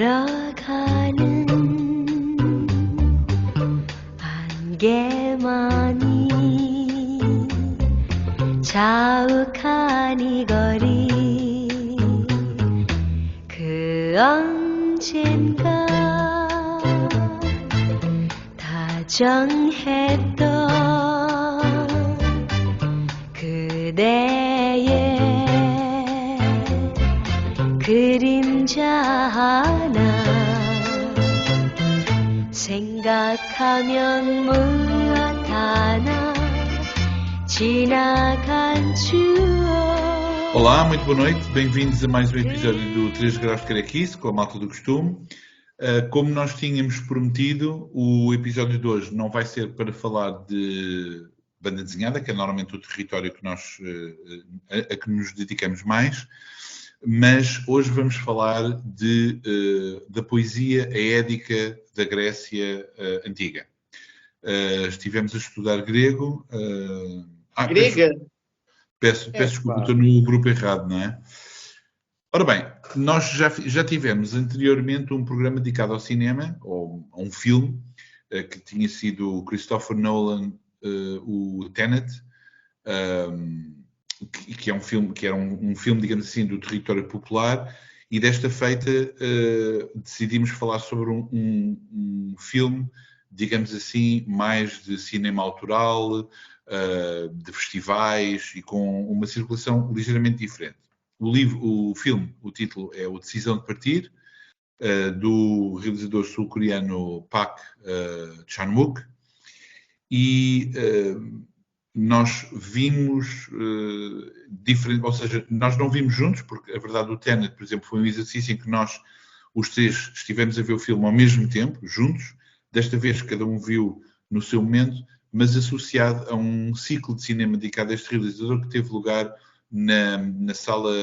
걸어가는 안개만이 자욱한 이 거리 그 언젠가 다정했던 그대의 그림자 하나 생각하면 무엇 하나 지나간 추억. Olá, muito boa noite, bem-vindos a mais um episódio do 3 Graus de Carequice, com a malta do costume. Como nós tínhamos prometido, o episódio de hoje não vai ser para falar de banda desenhada, que é normalmente o território que nós, a que nos dedicamos mais, mas hoje vamos falar da poesia édica da Grécia Antiga. Estivemos a estudar grego. Grega? Peço desculpa, estou no grupo errado, não é? Ora bem, nós já tivemos anteriormente um programa dedicado ao cinema, ou a um filme, que tinha sido o Christopher Nolan, o Tenet, que é um filme, que era um filme, digamos assim, do território popular, e desta feita decidimos falar sobre um filme, digamos assim, mais de cinema autoral, de festivais e com uma circulação ligeiramente diferente. O filme, o título é O Decisão de Partir, do realizador sul-coreano Park Chan-wook, e nós vimos diferente, ou seja, nós não vimos juntos, porque a verdade o Tenet, por exemplo, foi um exercício em que nós, os três, estivemos a ver o filme ao mesmo tempo, juntos. Desta vez cada um viu no seu momento, mas associado a um ciclo de cinema dedicado a este realizador que teve lugar na sala,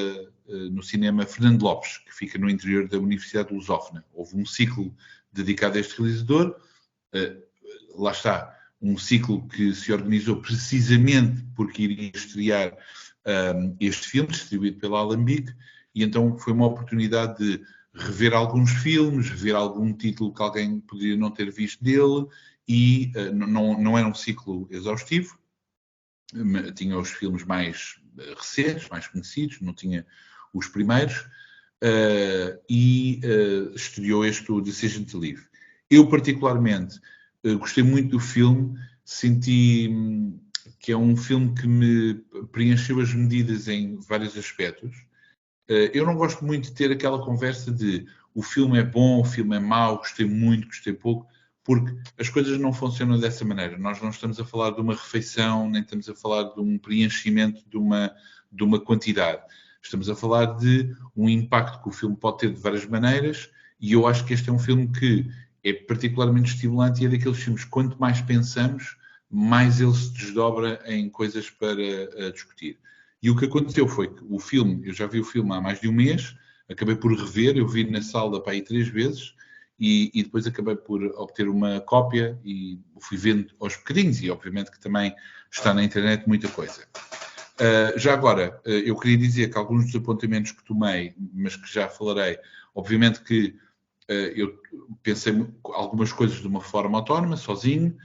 no cinema Fernando Lopes, que fica no interior da Universidade de Lusófona. Houve um ciclo dedicado a este realizador, lá está, um ciclo que se organizou precisamente porque iria estrear este filme, distribuído pela Alambique, e então foi uma oportunidade de rever alguns filmes, rever algum título que alguém poderia não ter visto dele, e não era um ciclo exaustivo, tinha os filmes mais recentes, mais conhecidos, não tinha os primeiros, e estreou este o Decision to Live. Eu, particularmente, gostei muito do filme, senti que é um filme que me preencheu as medidas em vários aspectos. Eu não gosto muito de ter aquela conversa de o filme é bom, o filme é mau, gostei muito, gostei pouco, porque as coisas não funcionam dessa maneira. Nós não estamos a falar de uma refeição, nem estamos a falar de um preenchimento de uma quantidade. Estamos a falar de um impacto que o filme pode ter de várias maneiras, e eu acho que este é um filme que é particularmente estimulante, e é daqueles filmes que quanto mais pensamos, mais ele se desdobra em coisas para discutir. E o que aconteceu foi que o filme, eu já vi o filme há mais de um mês, acabei por rever, eu vi na sala para aí 3 vezes, e depois acabei por obter uma cópia e fui vendo aos bocadinhos, e obviamente que também está na internet muita coisa. Já agora, eu queria dizer que alguns dos apontamentos que tomei, mas que já falarei, obviamente que eu pensei algumas coisas de uma forma autónoma, sozinho,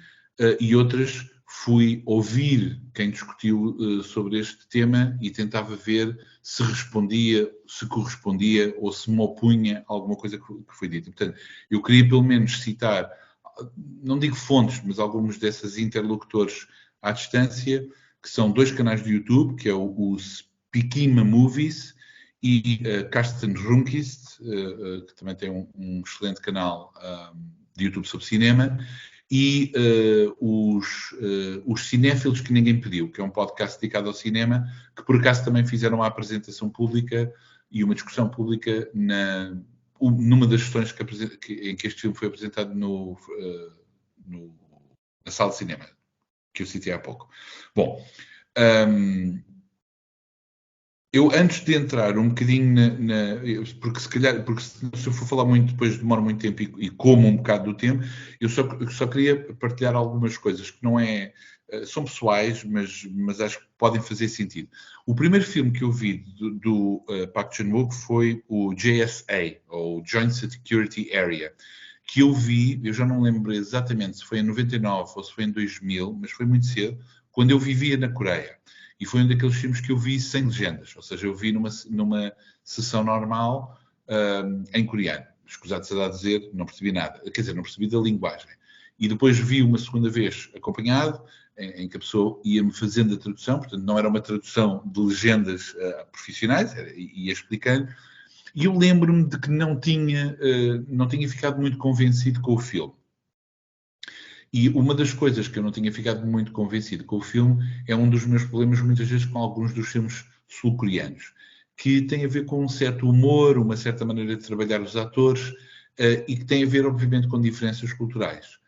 e outras fui ouvir quem discutiu sobre este tema e tentava ver se respondia, se correspondia ou se me opunha a alguma coisa que foi dita. Portanto, eu queria pelo menos citar, não digo fontes, mas alguns desses interlocutores à distância, que são 2 canais de YouTube, que é o Spikima Movies e Karsten Rundquist, que também tem um excelente canal de YouTube sobre cinema, e os Cinéfilos que Ninguém Pediu, que é um podcast dedicado ao cinema, que por acaso também fizeram uma apresentação pública e uma discussão pública numa das sessões em que este filme foi apresentado na sala de cinema, que eu citei há pouco. Bom, eu antes de entrar um bocadinho porque se calhar, porque se eu for falar muito, depois demora muito tempo e como um bocado do tempo, eu só queria partilhar algumas coisas que não é são pessoais, mas acho que podem fazer sentido. O primeiro filme que eu vi do Park Chan-wook foi o JSA, ou Joint Security Area, que eu vi, eu já não lembro exatamente se foi em 99 ou se foi em 2000, mas foi muito cedo, quando eu vivia na Coreia. E foi um daqueles filmes que eu vi sem legendas, ou seja, eu vi numa sessão normal em coreano. Escusado será dizer, não percebi nada. Quer dizer, não percebi da linguagem. E depois vi uma segunda vez acompanhado, em que a pessoa ia-me fazendo a tradução, portanto não era uma tradução de legendas profissionais, ia explicando. E eu lembro-me de que não tinha ficado muito convencido com o filme. E uma das coisas que eu não tinha ficado muito convencido com o filme é um dos meus problemas muitas vezes com alguns dos filmes sul-coreanos, que tem a ver com um certo humor, uma certa maneira de trabalhar os atores e que tem a ver, obviamente, com diferenças culturais.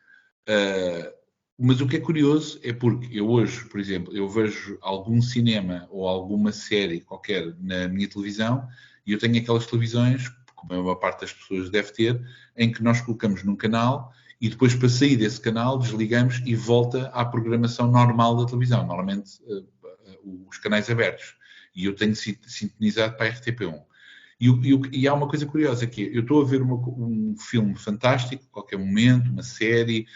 Mas o que é curioso é porque eu hoje, por exemplo, eu vejo algum cinema ou alguma série qualquer na minha televisão e eu tenho aquelas televisões, como a maior parte das pessoas deve ter, em que nós colocamos num canal e depois, para sair desse canal, desligamos e volta à programação normal da televisão, normalmente os canais abertos. E eu tenho sintonizado para a RTP1. E há uma coisa curiosa, que eu estou a ver um filme fantástico, a qualquer momento, uma série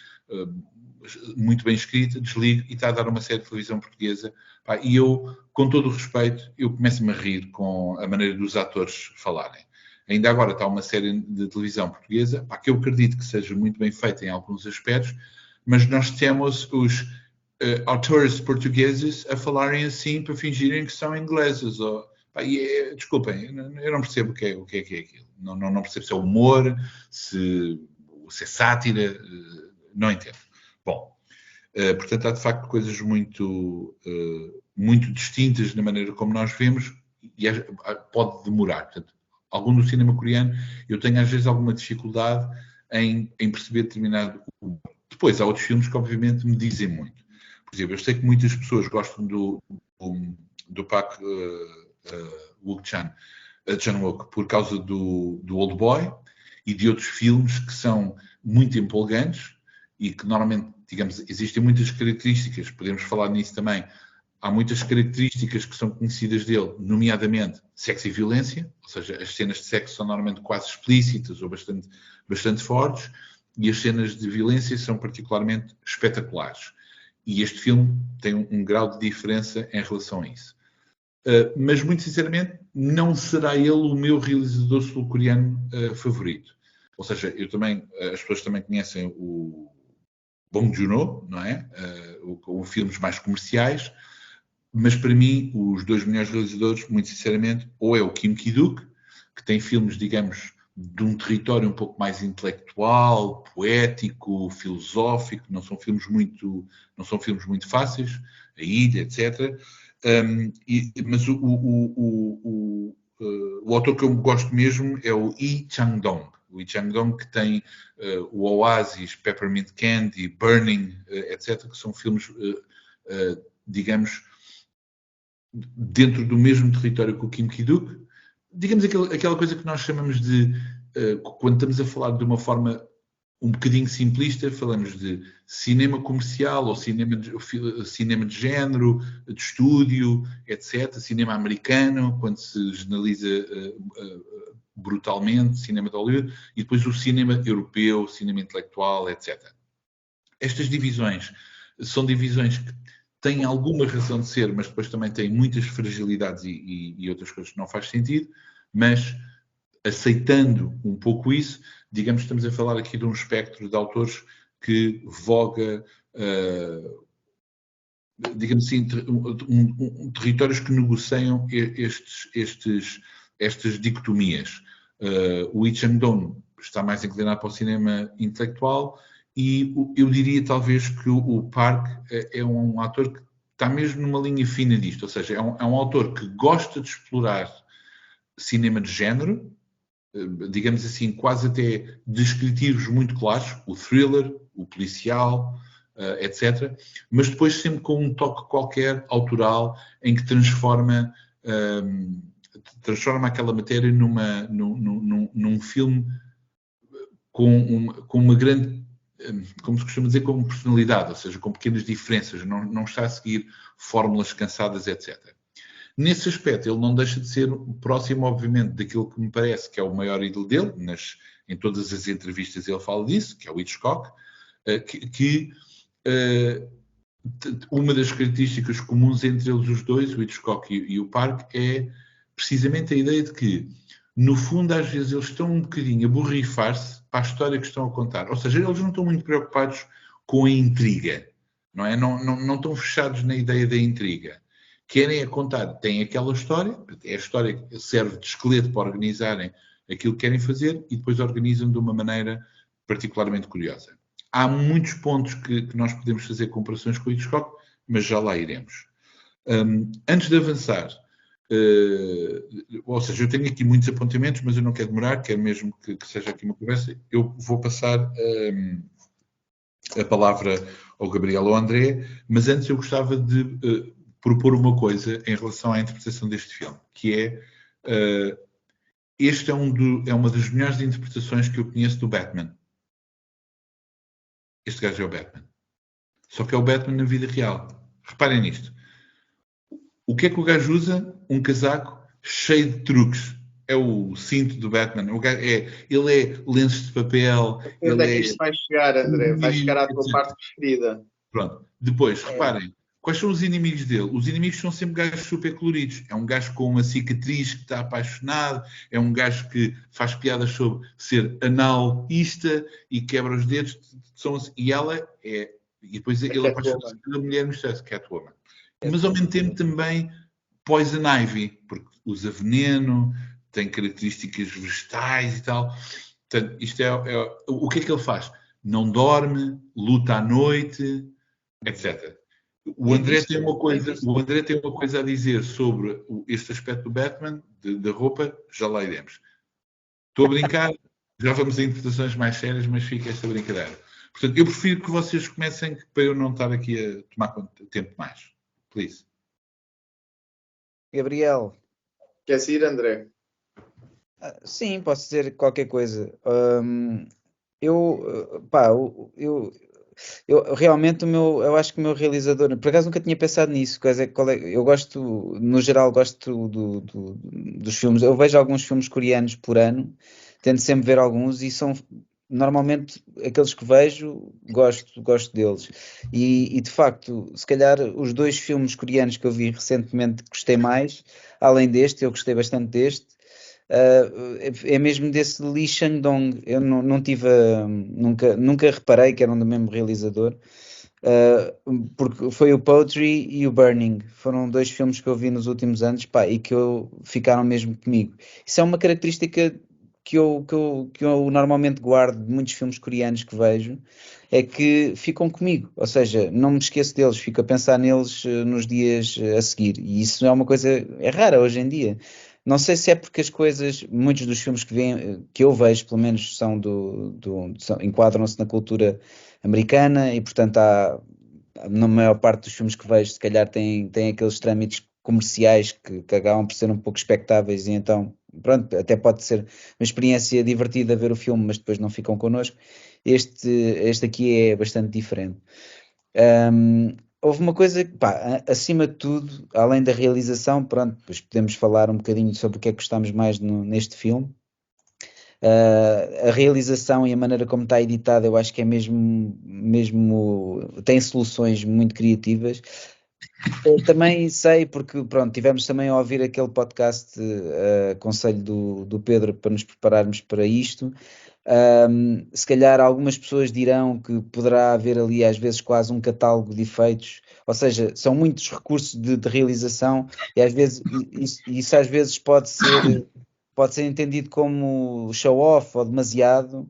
muito bem escrita, desligo e está a dar uma série de televisão portuguesa. E eu, com todo o respeito, eu começo-me a rir com a maneira dos atores falarem. Ainda agora está uma série de televisão portuguesa, que eu acredito que seja muito bem feita em alguns aspectos, mas nós temos os atores portugueses a falarem assim para fingirem que são ingleses. Desculpem, eu não percebo o que é aquilo. Não percebo se é humor, se é sátira, não entendo. Bom, portanto, há de facto coisas muito distintas na maneira como nós vemos e pode demorar. Portanto, algum do cinema coreano, eu tenho às vezes alguma dificuldade em perceber determinado humor. Depois, há outros filmes que obviamente me dizem muito. Por exemplo, eu sei que muitas pessoas gostam do Park Chan-wook por causa do Old Boy e de outros filmes que são muito empolgantes e que normalmente, digamos, existem muitas características, podemos falar nisso também. Há muitas características que são conhecidas dele, nomeadamente sexo e violência, ou seja, as cenas de sexo são normalmente quase explícitas ou bastante fortes, e as cenas de violência são particularmente espetaculares. E este filme tem um grau de diferença em relação a isso. Mas, muito sinceramente, não será ele o meu realizador sul-coreano favorito. Ou seja, as pessoas também conhecem o Bong Joon-ho, não é? Com filmes mais comerciais, mas para mim, os dois melhores realizadores, muito sinceramente, ou é o Kim Ki-duk, que tem filmes, digamos, de um território um pouco mais intelectual, poético, filosófico, não são filmes muito fáceis, A Ilha, etc. Mas o autor que eu gosto mesmo é o Lee Chang-dong. O Lee Chang-dong, que tem o Oasis, Peppermint Candy, Burning, etc., que são filmes, digamos, dentro do mesmo território que o Kim Ki-duk. Digamos aquela coisa que nós chamamos de, quando estamos a falar de uma forma um bocadinho simplista, falamos de cinema comercial ou cinema de género, de estúdio, etc. Cinema americano, quando se generaliza brutalmente, cinema de Hollywood, e depois o cinema europeu, cinema intelectual, etc. Estas divisões são divisões que têm alguma razão de ser, mas depois também têm muitas fragilidades e outras coisas que não faz sentido, mas aceitando um pouco isso, digamos que estamos a falar aqui de um espectro de autores que voga, digamos assim, territórios que negociam estas dicotomias. O Lee Chang-dong está mais inclinado para o cinema intelectual e eu diria talvez que o Park é um ator que está mesmo numa linha fina disto, ou seja, é um autor que gosta de explorar cinema de género, digamos assim, quase até descritivos muito claros, o thriller, o policial, etc. Mas depois sempre com um toque qualquer autoral em que transforma aquela matéria num filme com uma grande como se costuma dizer, com personalidade, ou seja, com pequenas diferenças, não está a seguir fórmulas cansadas, etc. Nesse aspecto, ele não deixa de ser próximo, obviamente, daquilo que me parece que é o maior ídolo dele, em todas as entrevistas ele fala disso, que é o Hitchcock, que uma das características comuns entre eles os dois, o Hitchcock e o Park, é precisamente a ideia de que, no fundo, às vezes eles estão um bocadinho a borrifar-se para a história que estão a contar. Ou seja, eles não estão muito preocupados com a intriga, não é? Não estão fechados na ideia da intriga. Querem a contar, têm aquela história, é a história que serve de esqueleto para organizarem aquilo que querem fazer e depois organizam de uma maneira particularmente curiosa. Há muitos pontos que nós podemos fazer comparações com o Hitchcock, mas já lá iremos. Antes de avançar, ou seja, eu tenho aqui muitos apontamentos, mas eu não quero demorar, quero mesmo que seja aqui uma conversa. Eu vou passar a palavra ao Gabriel ou ao André, mas antes eu gostava de propor uma coisa em relação à interpretação deste filme, que é este é uma das melhores interpretações que eu conheço do Batman. Este gajo é o Batman. Só que é o Batman na vida real. Reparem nisto. O que é que o gajo usa? Um casaco cheio de truques. É o cinto do Batman. Ele é lenços de papel. Onde é que isto vai chegar, André? Vai chegar à tua parte preferida. Pronto. Depois, reparem. Quais são os inimigos dele? Os inimigos são sempre gajos super coloridos. É um gajo com uma cicatriz que está apaixonado, é um gajo que faz piadas sobre ser analista e quebra os dedos. E ela é... E depois ele apaixona-se pela mulher no sucesso, Catwoman. Mas ao mesmo tempo também Poison Ivy, porque usa veneno, tem características vegetais e tal. Portanto, isto o que é que ele faz? Não dorme, luta à noite, etc. O André tem uma coisa a dizer sobre este aspecto do Batman, da roupa, já lá iremos. Estou a brincar, já vamos a interpretações mais sérias, mas fica esta brincadeira. Portanto, eu prefiro que vocês comecem para eu não estar aqui a tomar tempo mais. Please. Gabriel. Queres ir, André? Sim, posso dizer qualquer coisa. Eu realmente eu acho que o meu realizador, por acaso nunca tinha pensado nisso, eu gosto, no geral gosto dos filmes, eu vejo alguns filmes coreanos por ano, tento sempre ver alguns e são normalmente aqueles que vejo, gosto deles. E de facto, se calhar os 2 filmes coreanos que eu vi recentemente gostei mais, além deste, eu gostei bastante deste, é mesmo desse Lee Chang-dong. Eu não tive, nunca reparei que eram do mesmo realizador, porque foi o Poetry e o Burning. Foram 2 filmes que eu vi nos últimos anos, pá, e que ficaram mesmo comigo. Isso é uma característica que eu normalmente guardo de muitos filmes coreanos que vejo, é que ficam comigo, ou seja, não me esqueço deles, fico a pensar neles nos dias a seguir, e isso é uma coisa, é rara hoje em dia. Não sei se é porque muitos dos filmes que eu vejo, pelo menos, enquadram-se na cultura americana e, portanto, na maior parte dos filmes que vejo, se calhar tem aqueles trâmites comerciais que acabam por ser um pouco expectáveis e então, pronto, até pode ser uma experiência divertida ver o filme, mas depois não ficam connosco. Este aqui é bastante diferente. Houve uma coisa que, pá, acima de tudo, além da realização, pronto, depois podemos falar um bocadinho sobre o que é que gostamos mais neste filme. A realização e a maneira como está editado, eu acho que é mesmo tem soluções muito criativas. Eu também sei, porque pronto, tivemos também a ouvir aquele podcast, conselho do Pedro, para nos prepararmos para isto. Se calhar algumas pessoas dirão que poderá haver ali às vezes quase um catálogo de efeitos, ou seja, são muitos recursos de realização e às vezes isso às vezes pode ser entendido como show-off ou demasiado.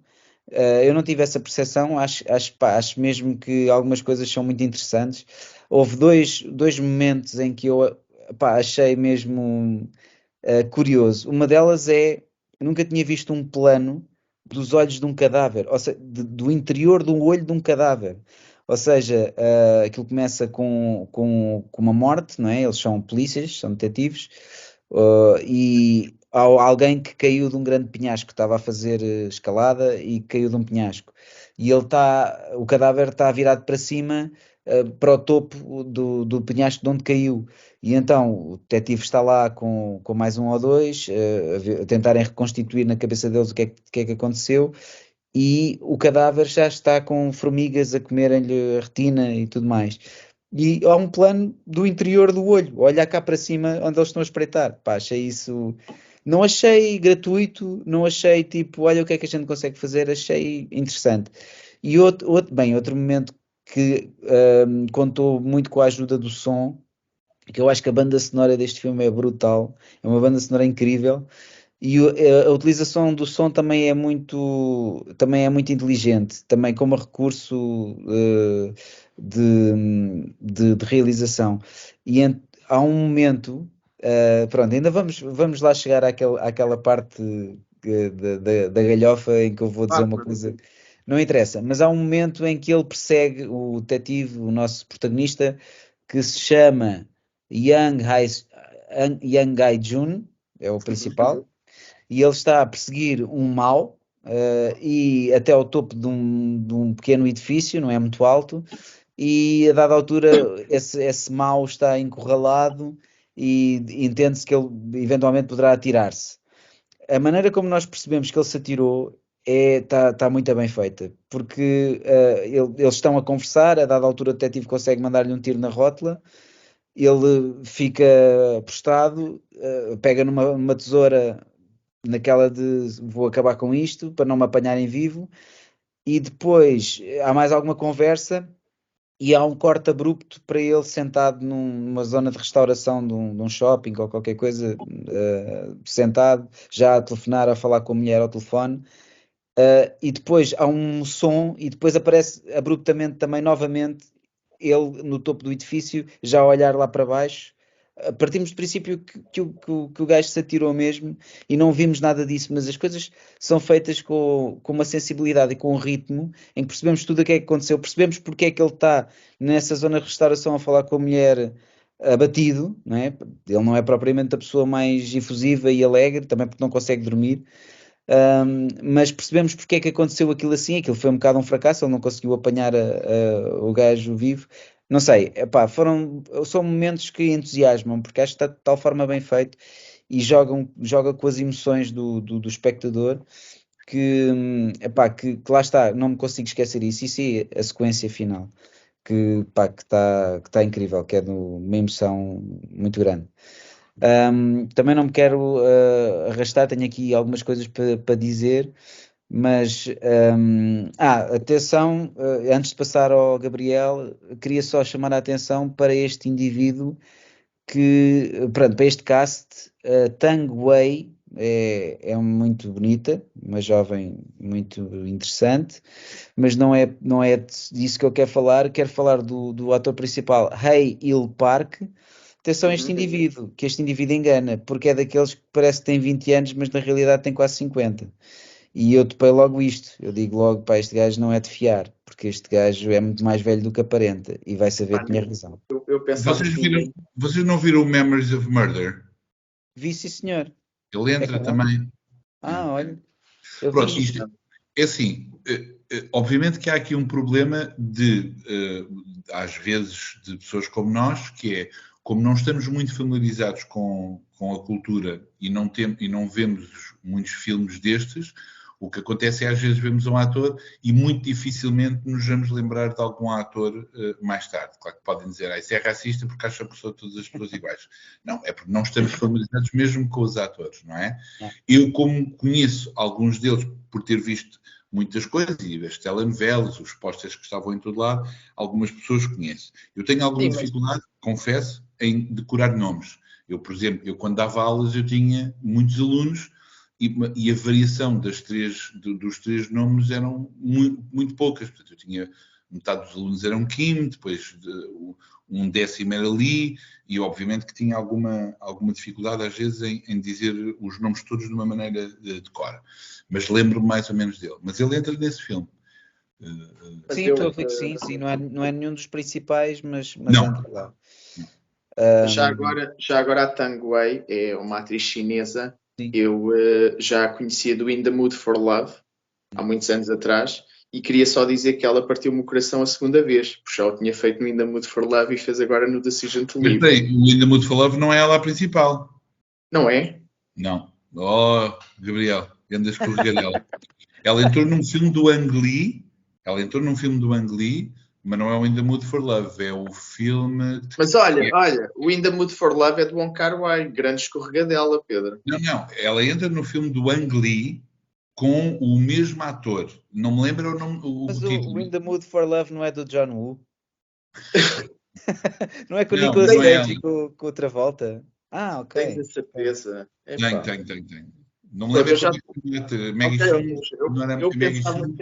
Eu não tive essa percepção, acho mesmo que algumas coisas são muito interessantes. Houve dois momentos em que eu achei mesmo curioso. Uma delas eu nunca tinha visto um plano dos olhos de um cadáver, ou seja, do interior do olho de um cadáver. Ou seja, aquilo começa com uma morte, não é? Eles são polícias, são detetives, e há alguém que caiu de um grande penhasco, estava a fazer escalada e caiu de um penhasco. e o cadáver está virado para cima, para o topo do penhasco de onde caiu. E então o detetive está lá com mais um ou dois, a tentarem reconstituir na cabeça deles o que é que aconteceu, e o cadáver já está com formigas a comerem-lhe a retina e tudo mais. E há um plano do interior do olho, olhar cá para cima onde eles estão a espreitar. Pá, achei isso. Não achei gratuito, não achei tipo, olha o que é que a gente consegue fazer, achei interessante. E outro momento que contou muito com a ajuda do som, que eu acho que a banda sonora deste filme é brutal, é uma banda sonora incrível. E a utilização do som também é muito inteligente, também como recurso de realização. E há um momento, pronto, ainda vamos lá chegar àquela parte da galhofa em que eu vou dizer uma coisa, não interessa, mas há um momento em que ele persegue o detetive, o nosso protagonista, que se chama Young Hae-jun, é o principal, e ele está a perseguir um mau, e até ao topo de um pequeno edifício, não é muito alto, e a dada altura esse mau está encurralado e entende-se que ele eventualmente poderá atirar-se. A maneira como nós percebemos que ele se atirou está muito bem feita, porque eles estão a conversar, a dada altura o detetive consegue mandar-lhe um tiro na rótula, ele fica prostrado, pega numa tesoura naquela de vou acabar com isto para não me apanharem vivo, e depois há mais alguma conversa e há um corte abrupto para ele sentado numa zona de restauração de um shopping ou qualquer coisa, sentado, já a telefonar, a falar com a mulher ao telefone. E depois há um som e depois aparece abruptamente também novamente ele no topo do edifício, já a olhar lá para baixo. Partimos do princípio que o gajo se atirou mesmo e não vimos nada disso, mas as coisas são feitas com uma sensibilidade e com um ritmo em que percebemos tudo o que é que aconteceu, percebemos porque é que ele está nessa zona de restauração a falar com a mulher abatido, não é? Ele não é propriamente a pessoa mais efusiva e alegre, também porque não consegue dormir. Mas percebemos porque é que aconteceu aquilo assim, aquilo foi um bocado um fracasso, ele não conseguiu apanhar o gajo vivo. Não sei, epá, são momentos que entusiasmam, porque acho que está de tal forma bem feito e joga com as emoções do espectador que lá está, não me consigo esquecer isso. Isso é a sequência final, que tá incrível, que é de uma emoção muito grande. Também não me quero arrastar, tenho aqui algumas coisas para dizer, mas atenção, antes de passar ao Gabriel, queria só chamar a atenção para este indivíduo pronto, para este cast, Tang Wei é muito bonita, uma jovem muito interessante, mas não é disso que eu quero falar do ator principal, Hae Il Park. Atenção a este indivíduo, que este indivíduo engana, porque é daqueles que parece que tem 20 anos, mas na realidade tem quase 50. E eu topei logo isto. Eu digo logo, pá, este gajo não é de fiar, porque este gajo é muito mais velho do que aparenta e vai saber que tinha razão. Eu pensava Vocês não viram o Memories of Murder? Vi, sim, senhor. Ele entra também. Olha. Pronto, isto é assim. Obviamente que há aqui um problema às vezes, de pessoas como nós, que é, como não estamos muito familiarizados com a cultura e não vemos muitos filmes destes, o que acontece é às vezes vemos um ator e muito dificilmente nos vamos lembrar de algum ator mais tarde. Claro que podem dizer, isso é racista porque acham que são todas as pessoas iguais. Não, é porque não estamos familiarizados mesmo com os atores, não é? Eu, como conheço alguns deles por ter visto muitas coisas, e as telenovelas, os pósteres que estavam em todo lado, algumas pessoas conheço. Eu tenho alguma dificuldade, confesso, em decorar nomes. Eu, por exemplo, quando dava aulas, eu tinha muitos alunos e a variação dos três nomes eram muito poucas. Portanto, eu tinha metade dos alunos eram Kim, depois um décimo era Lee, e obviamente que tinha alguma dificuldade às vezes em dizer os nomes todos de uma maneira de cor. Mas lembro-me mais ou menos dele. Mas ele entra nesse filme. Sim, estou a ver que sim, não é nenhum dos principais, mas entra lá. Já agora a Tang Wei é uma atriz chinesa. Sim. Eu já a conhecia do In the Mood for Love, há muitos anos atrás, E queria só dizer que ela partiu-me o coração a segunda vez, porque já o tinha feito no In the Mood for Love e fez agora no Decision to Mas Leave. bem, o In the Mood for Love não é ela a principal. Não é? Não. Oh, Gabriel, anda a escorregadela. Ela entrou num filme do Ang Lee, mas não é o In the Mood for Love, é o filme... Mas olha, o In the Mood for Love é de Wong Kar-wai, grande escorregadela, Pedro. Não, ela entra no filme do Ang Lee com o mesmo ator. Não me lembro Mas o o título. In the Mood for Love não é do John Woo? Não é com o Não, Nicolas não é Cage ela. e com o Travolta? Ah, ok. Tens a certeza? Tem. Não me Pronto, lembro eu já- Maggie Ok, Chung, não era eu Maggie Chung?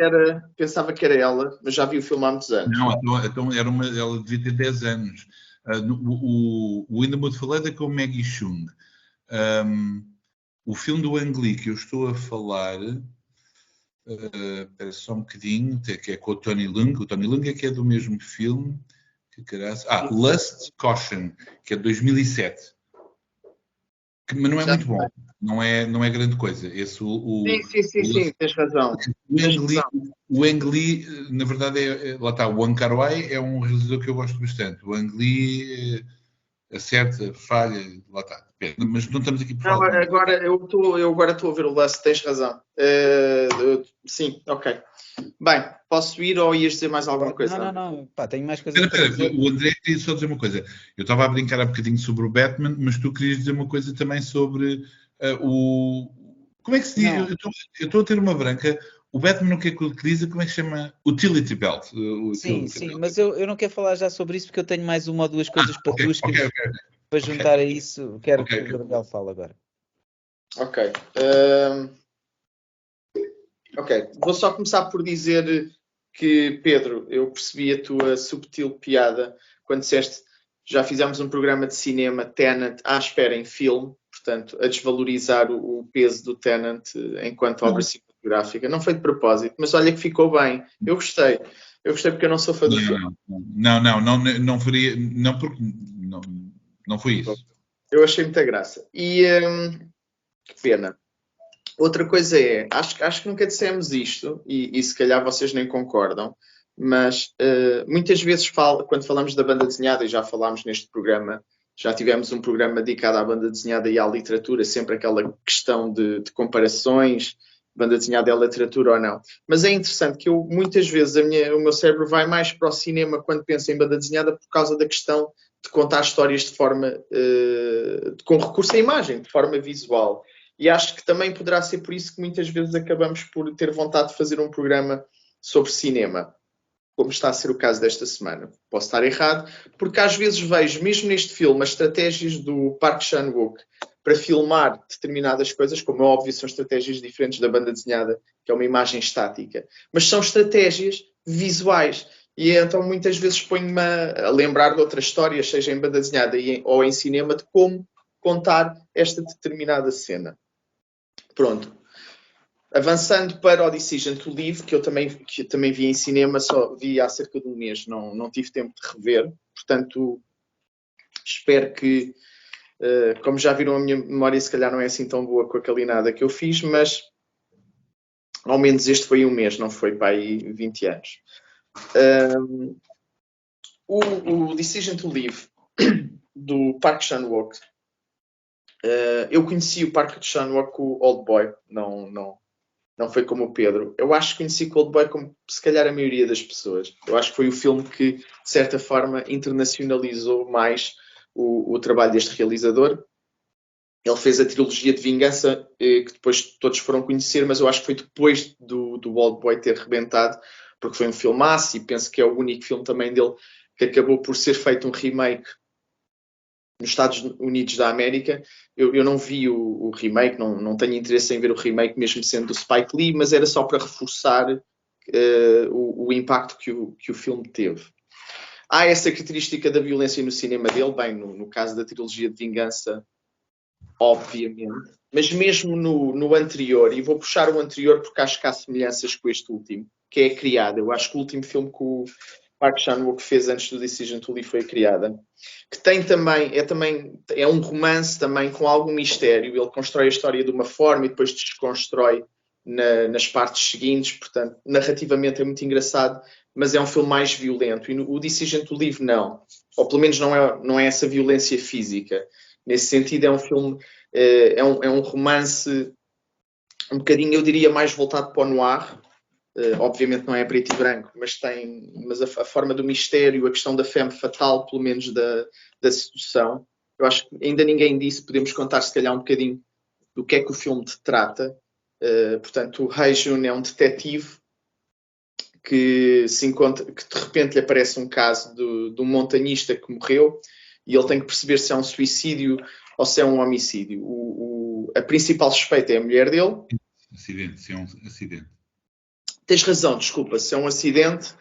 pensava que era ela, mas já vi o filme há muitos anos. Não, então ela devia ter 10 anos. O In the Mood for Love é com o Maggie Chung. O filme do Ang Lee que eu estou a falar, espera só um bocadinho, que é com o Tony Leung. O Tony Leung é que é do mesmo filme. Lust, Caution, que é de 2007. Mas não é muito bom. Não é grande coisa. Esse, Sim, tens razão. O Ang Lee, na verdade, lá está, o Wong Kar-wai é um realizador que eu gosto bastante. O Ang Lee acerta, falha, lá está. Mas não estamos aqui por Não, falar. agora eu agora estou a ver o lance, tens razão. Sim, ok. Bem, posso ir ou ias dizer mais alguma coisa? Não. Pá, tenho mais coisas para Espera, dizer. o André queria só dizer uma coisa. Eu estava a brincar há bocadinho sobre o Batman, mas tu querias dizer uma coisa também sobre o... Como é que se diz? Não. Eu estou a ter uma branca. O Batman o que é que utiliza? Como é que se chama? Utility Belt. Sim, mas eu não quero falar já sobre isso porque eu tenho mais uma ou duas coisas para tu escrever Ok. para juntar a isso. Quero que o Gabriel fale agora. Ok. Ok. Vou só começar por dizer que, Pedro, eu percebi a tua subtil piada quando disseste já fizemos um programa de cinema Tenet à espera em filme, portanto, a desvalorizar o peso do Tenet enquanto obra cinematográfica. Não foi de propósito, mas olha que ficou bem. Eu gostei. Eu gostei porque eu não sou fã do filme. Não faria... Não foi isso. Eu achei muita graça. E que pena. Outra coisa é, acho que nunca dissemos isto, e se calhar vocês nem concordam, mas muitas vezes quando falamos da banda desenhada, e já falámos neste programa, já tivemos um programa dedicado à banda desenhada e à literatura, sempre aquela questão de comparações, banda desenhada é literatura ou não. Mas é interessante que muitas vezes o meu cérebro vai mais para o cinema quando penso em banda desenhada por causa da questão de contar histórias de forma com recurso à imagem, de forma visual. E acho que também poderá ser por isso que muitas vezes acabamos por ter vontade de fazer um programa sobre cinema, como está a ser o caso desta semana. Posso estar errado, porque às vezes vejo, mesmo neste filme, as estratégias do Park Chan-wook para filmar determinadas coisas, como é óbvio, são estratégias diferentes da banda desenhada, que é uma imagem estática, mas são estratégias visuais. E então muitas vezes ponho-me a lembrar de outras histórias, seja em banda desenhada ou em cinema, de como contar esta determinada cena. Pronto. Avançando para o Decision to Leave, que eu também vi em cinema, só vi há cerca de um mês, não tive tempo de rever. Portanto, espero que, como já viram, a minha memória se calhar não é assim tão boa com a calinada que eu fiz, mas ao menos este foi um mês, não foi para aí 20 anos. O Decision to Leave, do Park Chan-wook, eu conheci o Park Chan-wook com o Old Boy, não foi como o Pedro. Eu acho que conheci o Old Boy como se calhar a maioria das pessoas. Eu acho que foi o filme que, de certa forma, internacionalizou mais o trabalho deste realizador. Ele fez a trilogia de Vingança, que depois todos foram conhecer, mas eu acho que foi depois do Old Boy ter rebentado, porque foi um filmaço e penso que é o único filme também dele que acabou por ser feito um remake nos Estados Unidos da América. Eu não vi o remake, não tenho interesse em ver o remake, mesmo sendo do Spike Lee, mas era só para reforçar o impacto que o filme teve. Há essa característica da violência no cinema dele, bem, no caso da trilogia de Vingança, obviamente, mas mesmo no anterior, e vou puxar o anterior porque acho que há semelhanças com este último, que é Criada. Eu acho que o último filme que o Park Chan-wook fez antes do Decision to Leave foi Criada, que tem é um romance também com algum mistério. Ele constrói a história de uma forma e depois desconstrói nas partes seguintes, portanto, narrativamente é muito engraçado, mas é um filme mais violento. E o Decision to Leave não. Ou pelo menos não é essa violência física. Nesse sentido, é um filme, é um romance um bocadinho, eu diria, mais voltado para o noir. Obviamente não é preto e branco, mas a forma do mistério, a questão da femme fatale, pelo menos da sedução. Eu acho que ainda ninguém disse, podemos contar se calhar um bocadinho do que é que o filme te trata. Portanto, o Hae-jun é um detetive que se encontra, que de repente lhe aparece um caso de um montanhista que morreu e ele tem que perceber se é um suicídio ou se é um homicídio. A principal suspeita é a mulher dele. Acidente, se é um acidente. Tens razão, desculpa, se é um acidente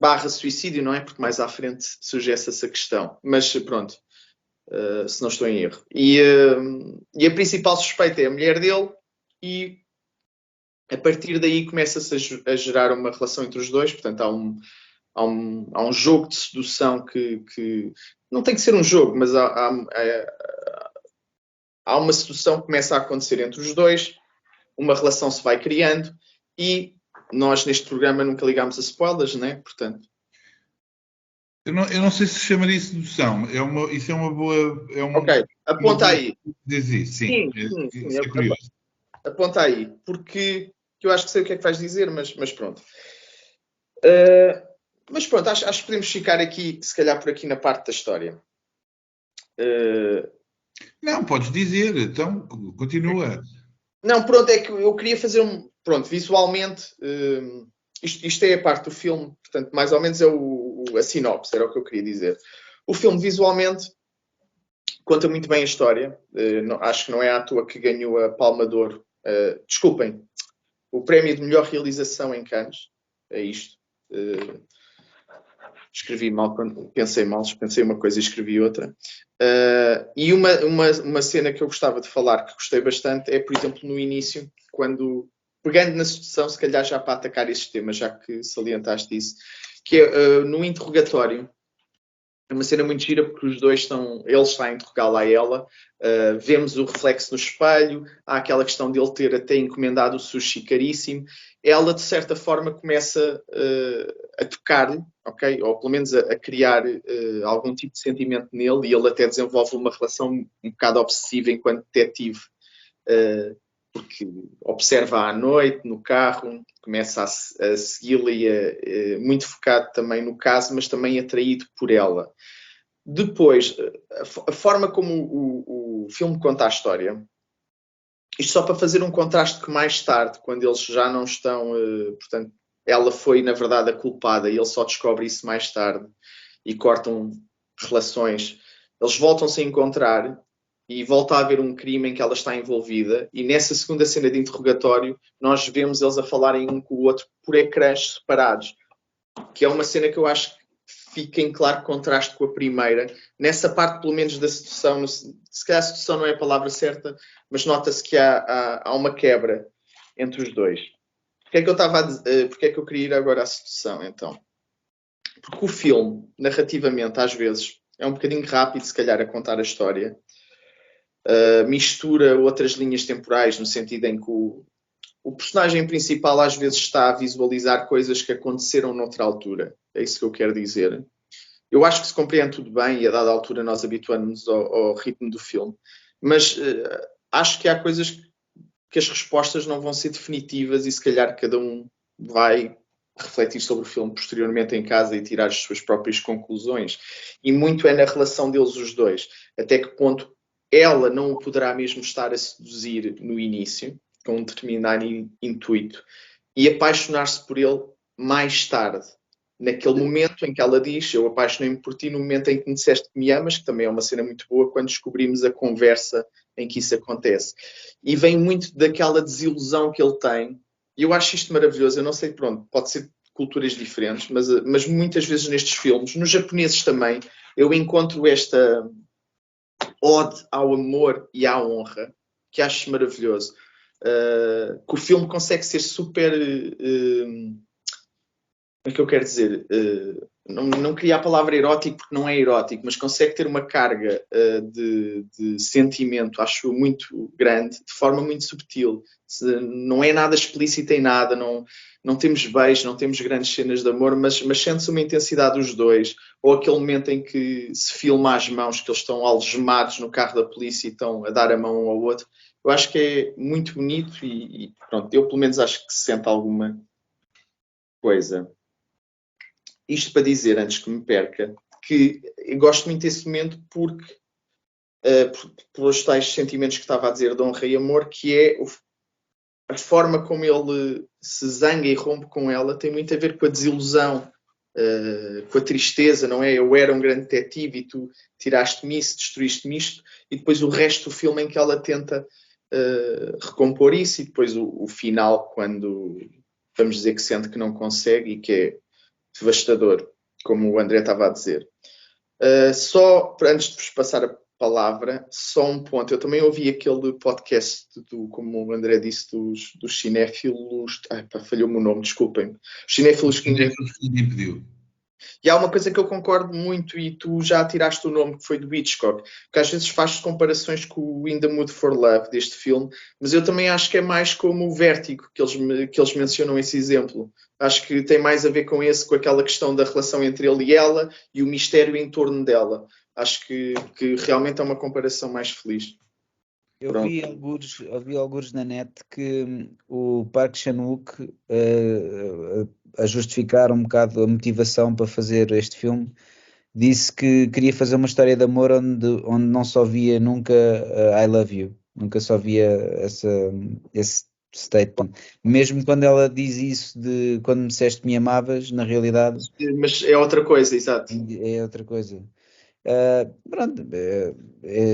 barra suicídio, não é? Porque mais à frente surge essa questão. Mas pronto, se não estou em erro. E a principal suspeita é a mulher dele e a partir daí começa-se a gerar uma relação entre os dois. Portanto, há um jogo de sedução que não tem que ser um jogo, mas há uma sedução que começa a acontecer entre os dois, uma relação se vai criando e nós neste programa nunca ligámos a spoilers, né? Portanto, eu não sei se chamaria sedução. Isso é uma boa. Ok, aponta aí. Diz isso, sim. Sim, Isso é curioso. Aponta aí, porque eu acho que sei o que é que vais dizer, mas pronto. Mas pronto, acho que podemos ficar aqui, se calhar por aqui na parte da história. Não, podes dizer, então continua. Não, pronto, é que eu queria fazer pronto, visualmente, isto é a parte do filme, portanto, mais ou menos é a sinopse, era o que eu queria dizer. O filme visualmente conta muito bem a história, acho que não é à toa que ganhou a Palma de Ouro, desculpem, o prémio de melhor realização em Cannes, é isto. Escrevi mal, pensei uma coisa e escrevi outra. E uma cena que eu gostava de falar, que gostei bastante, é, por exemplo, no início, quando, pegando na sedução, se calhar já para atacar esses temas, já que salientaste isso, que é no interrogatório. É uma cena muito gira porque os dois ele está a interrogá-la a ela, vemos o reflexo no espelho, há aquela questão de ele ter até encomendado o sushi caríssimo. Ela, de certa forma, começa a tocar-lhe, ok? Ou pelo menos a criar algum tipo de sentimento nele, e ele até desenvolve uma relação um bocado obsessiva enquanto detetive, porque observa à noite, no carro, começa a segui-la e muito focado também no caso, mas também atraído por ela. Depois, a forma como o filme conta a história, isto só para fazer um contraste que mais tarde, quando eles já não estão, portanto, ela foi na verdade a culpada e ele só descobre isso mais tarde e cortam relações. Eles voltam-se a encontrar e volta a haver um crime em que ela está envolvida, e nessa segunda cena de interrogatório nós vemos eles a falarem um com o outro por ecrãs separados, que é uma cena que eu acho que fica em claro contraste com a primeira. Nessa parte, pelo menos, da sedução, se calhar a sedução não é a palavra certa, mas nota-se que há uma quebra entre os dois. Porque é que eu queria ir agora à sedução, então? Porque o filme, narrativamente, às vezes, é um bocadinho rápido, se calhar, a contar a história. Mistura outras linhas temporais, no sentido em que o personagem principal às vezes está a visualizar coisas que aconteceram noutra altura. É isso que eu quero dizer. Eu acho que se compreende tudo bem e a dada altura nós habituamos-nos ao ritmo do filme, mas acho que há coisas que as respostas não vão ser definitivas e se calhar cada um vai refletir sobre o filme posteriormente em casa e tirar as suas próprias conclusões. E muito é na relação deles os dois. Até que ponto ela não o poderá mesmo estar a seduzir no início, com um determinado intuito, e apaixonar-se por ele mais tarde. Naquele momento em que ela diz, eu apaixonei-me por ti no momento em que me disseste que me amas, que também é uma cena muito boa, quando descobrimos a conversa em que isso acontece. E vem muito daquela desilusão que ele tem. E eu acho isto maravilhoso. Eu não sei, pronto, pode ser de culturas diferentes, mas muitas vezes nestes filmes, nos japoneses também, eu encontro esta ode ao amor e à honra, que acho maravilhoso. Que o filme consegue ser super... como é que eu quero dizer? não queria a palavra erótico porque não é erótico, mas consegue ter uma carga de sentimento, acho muito grande, de forma muito subtil. Não é nada explícito em nada, não temos beijos, não temos grandes cenas de amor, mas sente-se uma intensidade dos dois, ou aquele momento em que se filma as mãos, que eles estão algemados no carro da polícia e estão a dar a mão um ao outro. Eu acho que é muito bonito e pronto, eu pelo menos acho que se sente alguma coisa. Isto para dizer, antes que me perca, que eu gosto muito desse momento porque pelos tais sentimentos que estava a dizer de honra e amor, que é a forma como ele se zanga e rompe com ela, tem muito a ver com a desilusão, com a tristeza, não é? Eu era um grande detetive e tu tiraste-me isso, destruíste-me isto, e depois o resto do filme em que ela tenta recompor isso, e depois o final, quando vamos dizer que sente que não consegue e que é devastador, como o André estava a dizer. Só, antes de vos passar a palavra, só um ponto. Eu também ouvi aquele podcast, como o André disse, dos cinéfilos... falhou-me o nome, desculpem. Os cinéfilos que ninguém pediu. E há uma coisa que eu concordo muito, e tu já tiraste o nome, que foi do Hitchcock, que às vezes faz comparações com o In the Mood for Love deste filme, mas eu também acho que é mais como o Vértigo, que eles mencionam esse exemplo. Acho que tem mais a ver com aquela questão da relação entre ele e ela e o mistério em torno dela. Acho que realmente é uma comparação mais feliz. Eu vi alguns na net que o Park Chan-wook a justificar um bocado a motivação para fazer este filme, disse que queria fazer uma história de amor onde não só via nunca I love you, nunca só via esse statement. Mesmo quando ela diz isso de quando me disseste que me amavas, na realidade... Mas é outra coisa, exato. É outra coisa. Pronto,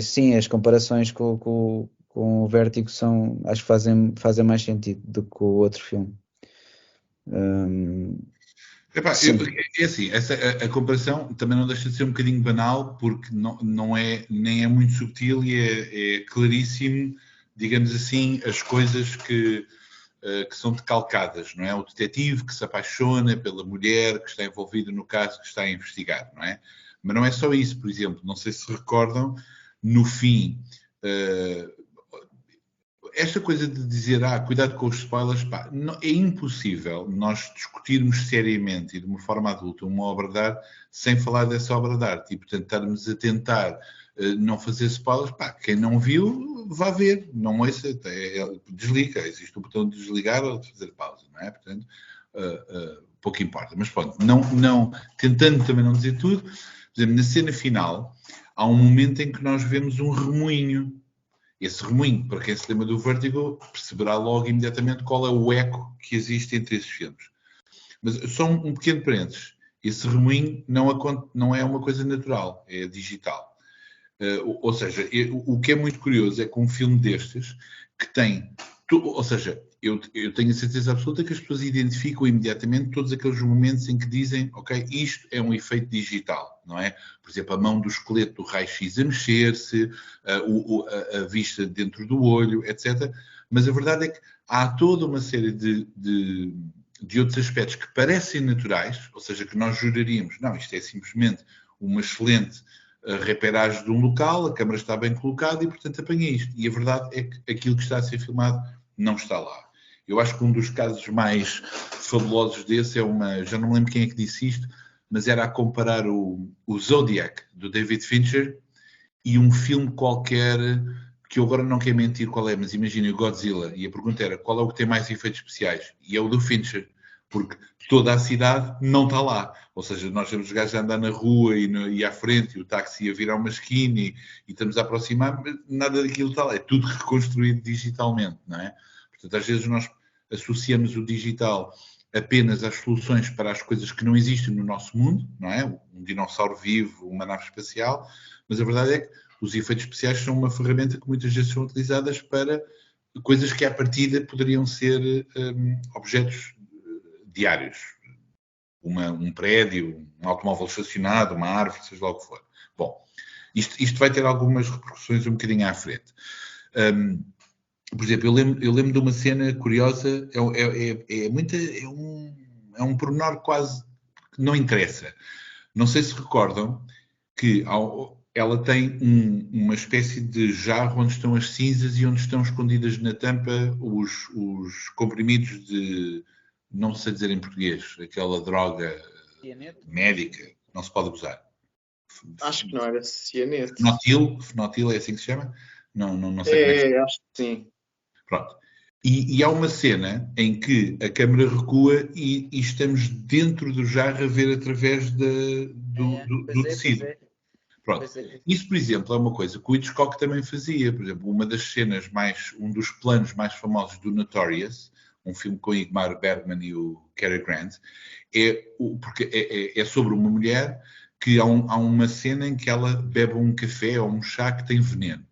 sim, as comparações com o Vértigo acho que fazem mais sentido do que o outro filme. É assim, a comparação também não deixa de ser um bocadinho banal, porque nem é muito subtil e é claríssimo, digamos assim, as coisas que são decalcadas, não é? O detetive que se apaixona pela mulher que está envolvida no caso que está a investigar, não é? Mas não é só isso, por exemplo, não sei se recordam, no fim, esta coisa de dizer, cuidado com os spoilers, é impossível nós discutirmos seriamente e de uma forma adulta uma obra de arte sem falar dessa obra de arte e, portanto, estarmos a tentar não fazer spoilers, quem não viu, vá ver, não ouça, desliga, existe o botão de desligar ou de fazer pausa, não é? Portanto, pouco importa, mas pronto, não, tentando também não dizer tudo, por exemplo, na cena final, há um momento em que nós vemos um remoinho. Esse remoinho, para quem se lembra do Vertigo, perceberá logo imediatamente qual é o eco que existe entre esses filmes. Mas só um pequeno parênteses. Esse remoinho não é uma coisa natural, é digital. Ou seja, o que é muito curioso é que um filme destes, que tem... Ou seja, eu tenho a certeza absoluta que as pessoas identificam imediatamente todos aqueles momentos em que dizem, ok, isto é um efeito digital, não é? Por exemplo, a mão do esqueleto do raio-x a mexer-se, a vista dentro do olho, etc. Mas a verdade é que há toda uma série de outros aspectos que parecem naturais, ou seja, que nós juraríamos, não, isto é simplesmente uma excelente reperagem de um local, a câmara está bem colocada e, portanto, apanha isto. E a verdade é que aquilo que está a ser filmado não está lá. Eu acho que um dos casos mais fabulosos desse já não me lembro quem é que disse isto, mas era a comparar o Zodiac, do David Fincher, e um filme qualquer, que eu agora não quero mentir qual é, mas imaginem o Godzilla, e a pergunta era, qual é o que tem mais efeitos especiais? E é o do Fincher, porque toda a cidade não está lá. Ou seja, nós temos os gajos a andar na rua e à frente, e o táxi a virar uma esquina, e estamos a aproximar, mas nada daquilo está lá. É tudo reconstruído digitalmente, não é? Portanto, às vezes nós associamos o digital apenas às soluções para as coisas que não existem no nosso mundo, não é? Um dinossauro vivo, uma nave espacial, mas a verdade é que os efeitos especiais são uma ferramenta que muitas vezes são utilizadas para coisas que à partida poderiam ser objetos diários. Um prédio, um automóvel estacionado, uma árvore, seja lá o que for. Bom, isto vai ter algumas repercussões um bocadinho à frente. Por exemplo, eu lembro de uma cena curiosa, é um pormenor quase que não interessa, Não sei se recordam que ela tem uma espécie de jarro onde estão as cinzas e onde estão escondidas na tampa os comprimidos de, não sei dizer em português, aquela droga médica, não se pode usar. Acho que não era cianeto. Fenotil é assim que se chama? Não sei como é que se chama. Acho que sim. Pronto. E há uma cena em que a câmera recua e estamos dentro do jarro a ver através do tecido. Pronto. Isso, por exemplo, é uma coisa que o Hitchcock também fazia. Por exemplo, um dos planos mais famosos do Notorious, um filme com Ingmar Bergman e o Cary Grant, porque é sobre uma mulher que há uma cena em que ela bebe um café ou um chá que tem veneno.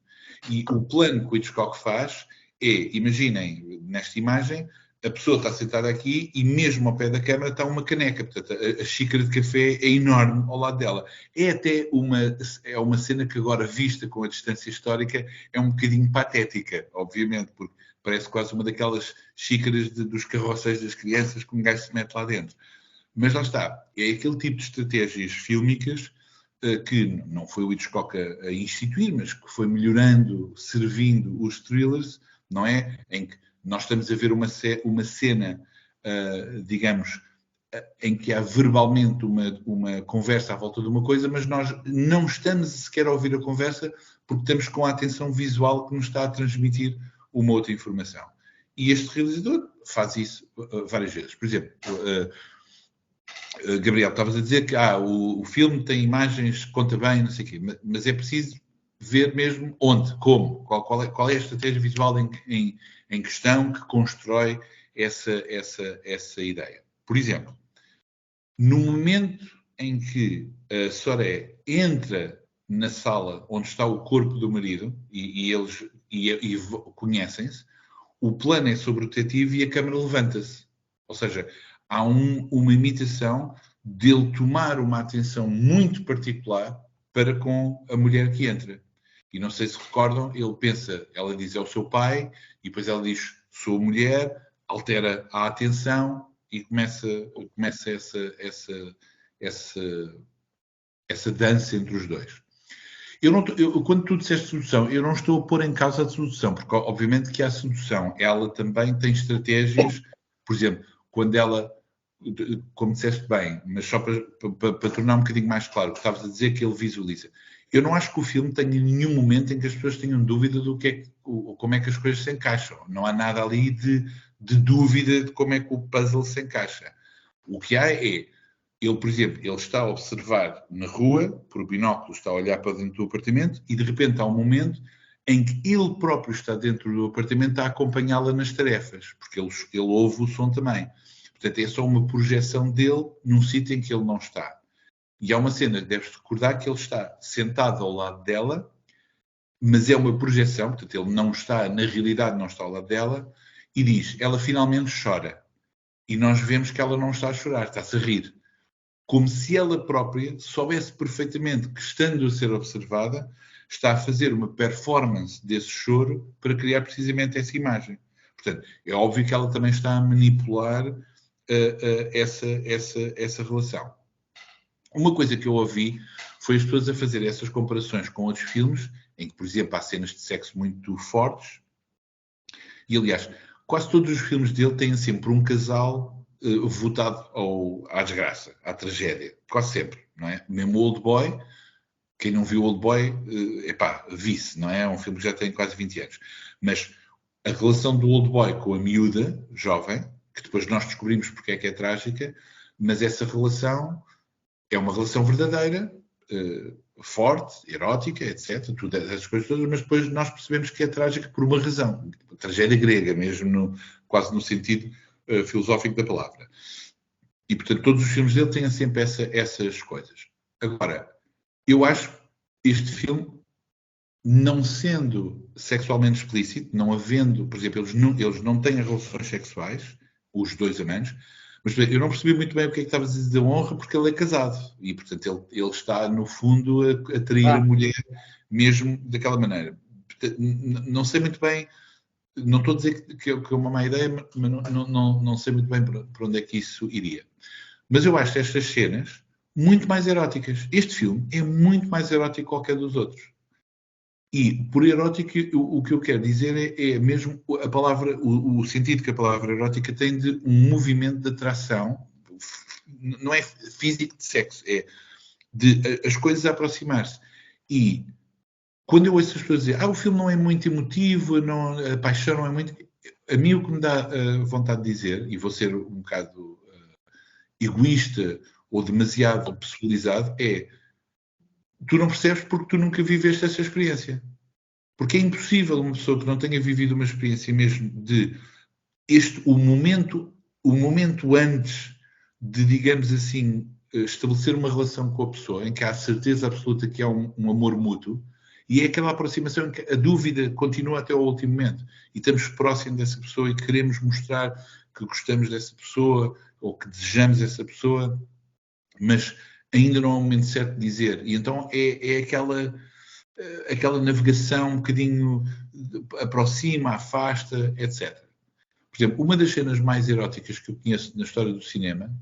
E o plano que o Hitchcock faz é, imaginem, nesta imagem, a pessoa está sentada aqui e mesmo ao pé da câmara está uma caneca. Portanto, a xícara de café é enorme ao lado dela. É até uma cena que agora, vista com a distância histórica, é um bocadinho patética, obviamente, porque parece quase uma daquelas xícaras dos carrosséis das crianças que um gajo se mete lá dentro. Mas lá está. É aquele tipo de estratégias fílmicas que não foi o Hitchcock a instituir, mas que foi melhorando, servindo os thrillers, não é? Em que nós estamos a ver uma cena, digamos, em que há verbalmente uma conversa à volta de uma coisa, mas nós não estamos sequer a ouvir a conversa porque estamos com a atenção visual que nos está a transmitir uma outra informação. E este realizador faz isso várias vezes. Por exemplo, Gabriel, estavas a dizer que o filme tem imagens, conta bem, não sei o quê, mas é preciso ver mesmo onde, como, qual é a estratégia visual em questão que constrói essa ideia. Por exemplo, no momento em que a Soraya entra na sala onde está o corpo do marido e eles conhecem-se, o plano é sobre o detetive e a câmara levanta-se. Ou seja, há uma imitação dele tomar uma atenção muito particular para com a mulher que entra. E não sei se recordam, ela diz é o seu pai, e depois ela diz sou mulher, altera a atenção e começa essa dança entre os dois. Quando tu disseste sedução, eu não estou a pôr em causa a sedução, porque obviamente que há sedução. Ela também tem estratégias, por exemplo, quando ela, como disseste bem, mas só para tornar um bocadinho mais claro o que estavas a dizer, que ele visualiza. Eu não acho que o filme tenha nenhum momento em que as pessoas tenham dúvida como é que as coisas se encaixam. Não há nada ali de dúvida de como é que o puzzle se encaixa. O que há é, ele, por exemplo, ele está a observar na rua, por binóculo, está a olhar para dentro do apartamento e de repente há um momento em que ele próprio está dentro do apartamento a acompanhá-la nas tarefas, porque ele ouve o som também. Portanto, é só uma projeção dele num sítio em que ele não está. E há uma cena que deves recordar que ele está sentado ao lado dela, mas é uma projeção, portanto, ele não está, na realidade, não está ao lado dela, e diz, ela finalmente chora. E nós vemos que ela não está a chorar, está-se a rir. Como se ela própria soubesse perfeitamente que, estando a ser observada, está a fazer uma performance desse choro para criar precisamente essa imagem. Portanto, é óbvio que ela também está a manipular essa relação. Uma coisa que eu ouvi foi as pessoas a fazer essas comparações com outros filmes, em que, por exemplo, há cenas de sexo muito fortes. E, aliás, quase todos os filmes dele têm sempre um casal votado à desgraça, à tragédia. Quase sempre, não é? Mesmo o Old Boy, quem não viu o Old Boy, vi-se, não é? É um filme que já tem quase 20 anos. Mas a relação do Old Boy com a miúda, jovem, que depois nós descobrimos porque é que é trágica, mas essa relação é uma relação verdadeira, forte, erótica, etc. Tudo essas coisas todas, mas depois nós percebemos que é trágica por uma razão. Tragédia grega, mesmo quase no sentido filosófico da palavra. E, portanto, todos os filmes dele têm sempre essas coisas. Agora, eu acho este filme, não sendo sexualmente explícito, não havendo, por exemplo, eles não têm relações sexuais, os dois amantes, mas eu não percebi muito bem o que é que estavas a dizer da honra, porque ele é casado. E, portanto, ele está, no fundo, a trair a mulher mesmo daquela maneira. Portanto, não sei muito bem, não estou a dizer que é uma má ideia, mas não sei muito bem para onde é que isso iria. Mas eu acho que estas cenas, muito mais eróticas. Este filme é muito mais erótico que qualquer dos outros. E por erótico, o que eu quero dizer é mesmo a palavra, o sentido que a palavra erótica tem de um movimento de atração, não é físico de sexo, é de as coisas aproximar-se. E quando eu ouço as pessoas dizer, o filme não é muito emotivo, não, a paixão não é muito... A mim o que me dá vontade de dizer, e vou ser um bocado egoísta ou demasiado pessoalizado, é tu não percebes porque tu nunca viveste essa experiência. Porque é impossível uma pessoa que não tenha vivido uma experiência mesmo de o momento antes de, digamos assim, estabelecer uma relação com a pessoa, em que há a certeza absoluta que há um amor mútuo, e é aquela aproximação em que a dúvida continua até ao último momento. E estamos próximos dessa pessoa e queremos mostrar que gostamos dessa pessoa ou que desejamos essa pessoa, mas ainda não é o momento certo de dizer. E então é aquela navegação um bocadinho aproxima, afasta, etc. Por exemplo, uma das cenas mais eróticas que eu conheço na história do cinema,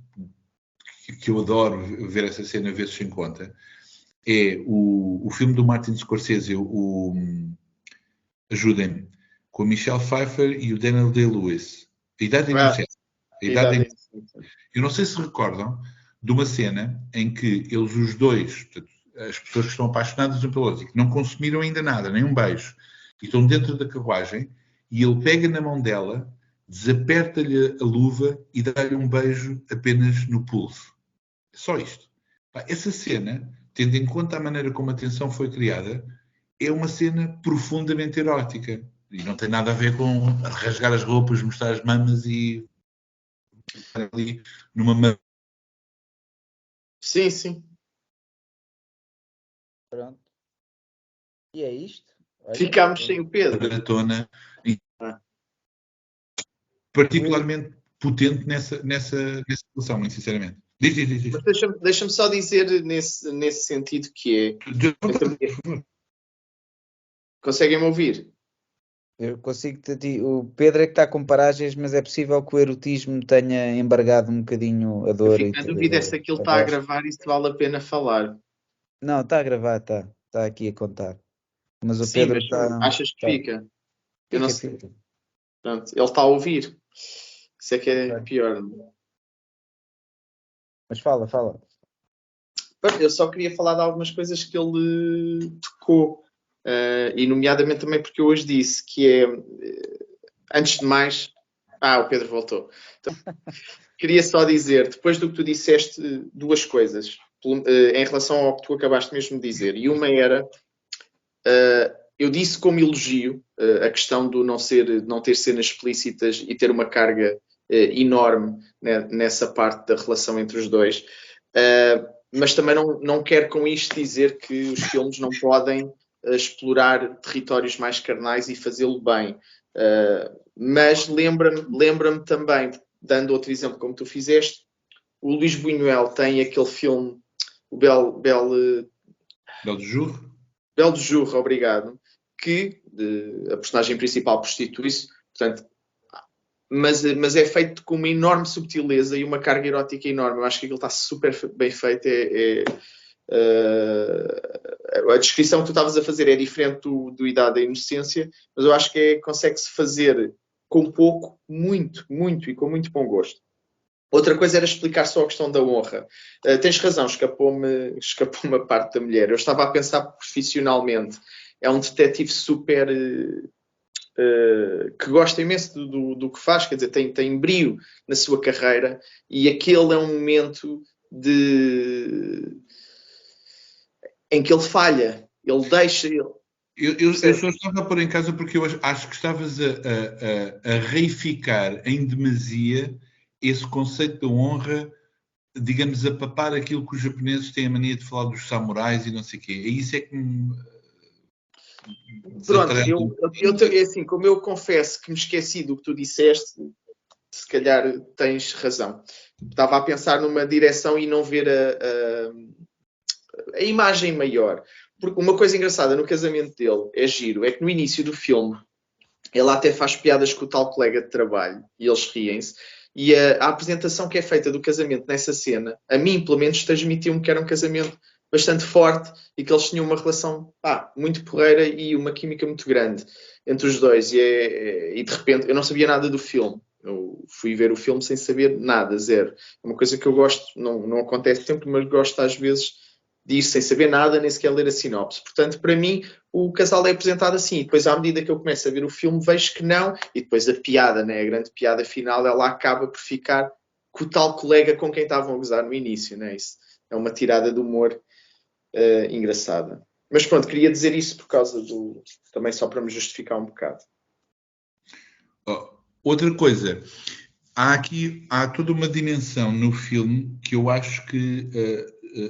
que eu adoro ver essa cena vezes sem conta, é o filme do Martin Scorsese, ajudem-me, com o Michelle Pfeiffer e o Daniel Day-Lewis. A Idade da Inocência. Eu não sei se recordam de uma cena em que eles os dois, portanto, as pessoas que estão apaixonadas um pelo outro, que não consumiram ainda nada, nem um beijo, e estão dentro da carruagem, e ele pega na mão dela, desaperta-lhe a luva e dá-lhe um beijo apenas no pulso. Só isto. Essa cena, tendo em conta a maneira como a tensão foi criada, é uma cena profundamente erótica. E não tem nada a ver com rasgar as roupas, mostrar as mamas e estar ali numa... Sim, sim. Pronto. E é isto. Olha, Ficámos sem o Pedro. Maratona, particularmente potente nessa relação, muito sinceramente. Diz. Mas deixa-me só dizer nesse sentido que é... Conseguem-me ouvir? Eu consigo o Pedro é que está com paragens, mas é possível que o erotismo tenha embargado um bocadinho a Eu dor. fico na dúvida é se aquilo está a gravar e se vale a pena falar. Não, está a gravar, está aqui a contar. Mas o Sim, Pedro mas está... achas que fica? Eu não sei. Fica. Pronto, ele está a ouvir. Isso é que é Ok. pior. Mas fala. Eu só queria falar de algumas coisas que ele tocou. E nomeadamente também porque eu hoje disse que é... antes de mais... o Pedro voltou. Então, queria só dizer, depois do que tu disseste, duas coisas em relação ao que tu acabaste mesmo de dizer. E uma era... eu disse como elogio a questão do não ter cenas explícitas e ter uma carga enorme, né, nessa parte da relação entre os dois. Mas também não quero com isto dizer que os filmes não podem explorar territórios mais carnais e fazê-lo bem. Mas lembra-me também, dando outro exemplo como tu fizeste, o Luís Buñuel tem aquele filme, o Bel de Jour? Bel de Jour, obrigado, que a personagem principal prostitui-se, portanto, mas é feito com uma enorme subtileza e uma carga erótica enorme. Eu acho que aquilo está super bem feito. A descrição que tu estavas a fazer é diferente do Idade da Inocência, mas eu acho que consegue-se fazer com pouco, muito e com muito bom gosto. Outra coisa era explicar só a questão da honra. Tens razão, escapou-me a parte da mulher. Eu estava a pensar profissionalmente. É um detetive super... que gosta imenso do que faz, quer dizer, tem brio na sua carreira, e aquele é um momento em que ele falha. Ele deixa... Eu só estava a pôr em casa porque eu acho que estavas a reificar em demasia esse conceito da honra, digamos, a papar aquilo que os japoneses têm a mania de falar dos samurais e não sei o quê. E isso é que me... Pronto, assim, como eu confesso que me esqueci do que tu disseste, se calhar tens razão. Estava a pensar numa direção e não ver a imagem maior. Porque uma coisa engraçada no casamento dele, é giro, é que no início do filme Ele até faz piadas com o tal colega de trabalho e eles riem-se. E a apresentação que é feita do casamento nessa cena, a mim, pelo menos, transmitiu-me que era um casamento bastante forte e que eles tinham uma relação muito porreira e uma química muito grande entre os dois. E de repente, eu não sabia nada do filme. Eu fui ver o filme sem saber nada, zero. É uma coisa que eu gosto, não acontece sempre, mas gosto às vezes disso, sem saber nada, nem sequer ler a sinopse. Portanto, para mim, o casal é apresentado assim. E depois, à medida que eu começo a ver o filme, vejo que não. E depois a piada, né? A grande piada final, ela acaba por ficar com o tal colega com quem estavam a gozar no início. Né? Isso é uma tirada de humor engraçada. Mas pronto, queria dizer isso por causa do... Também só para me justificar um bocado. Outra coisa, há toda uma dimensão no filme que eu acho que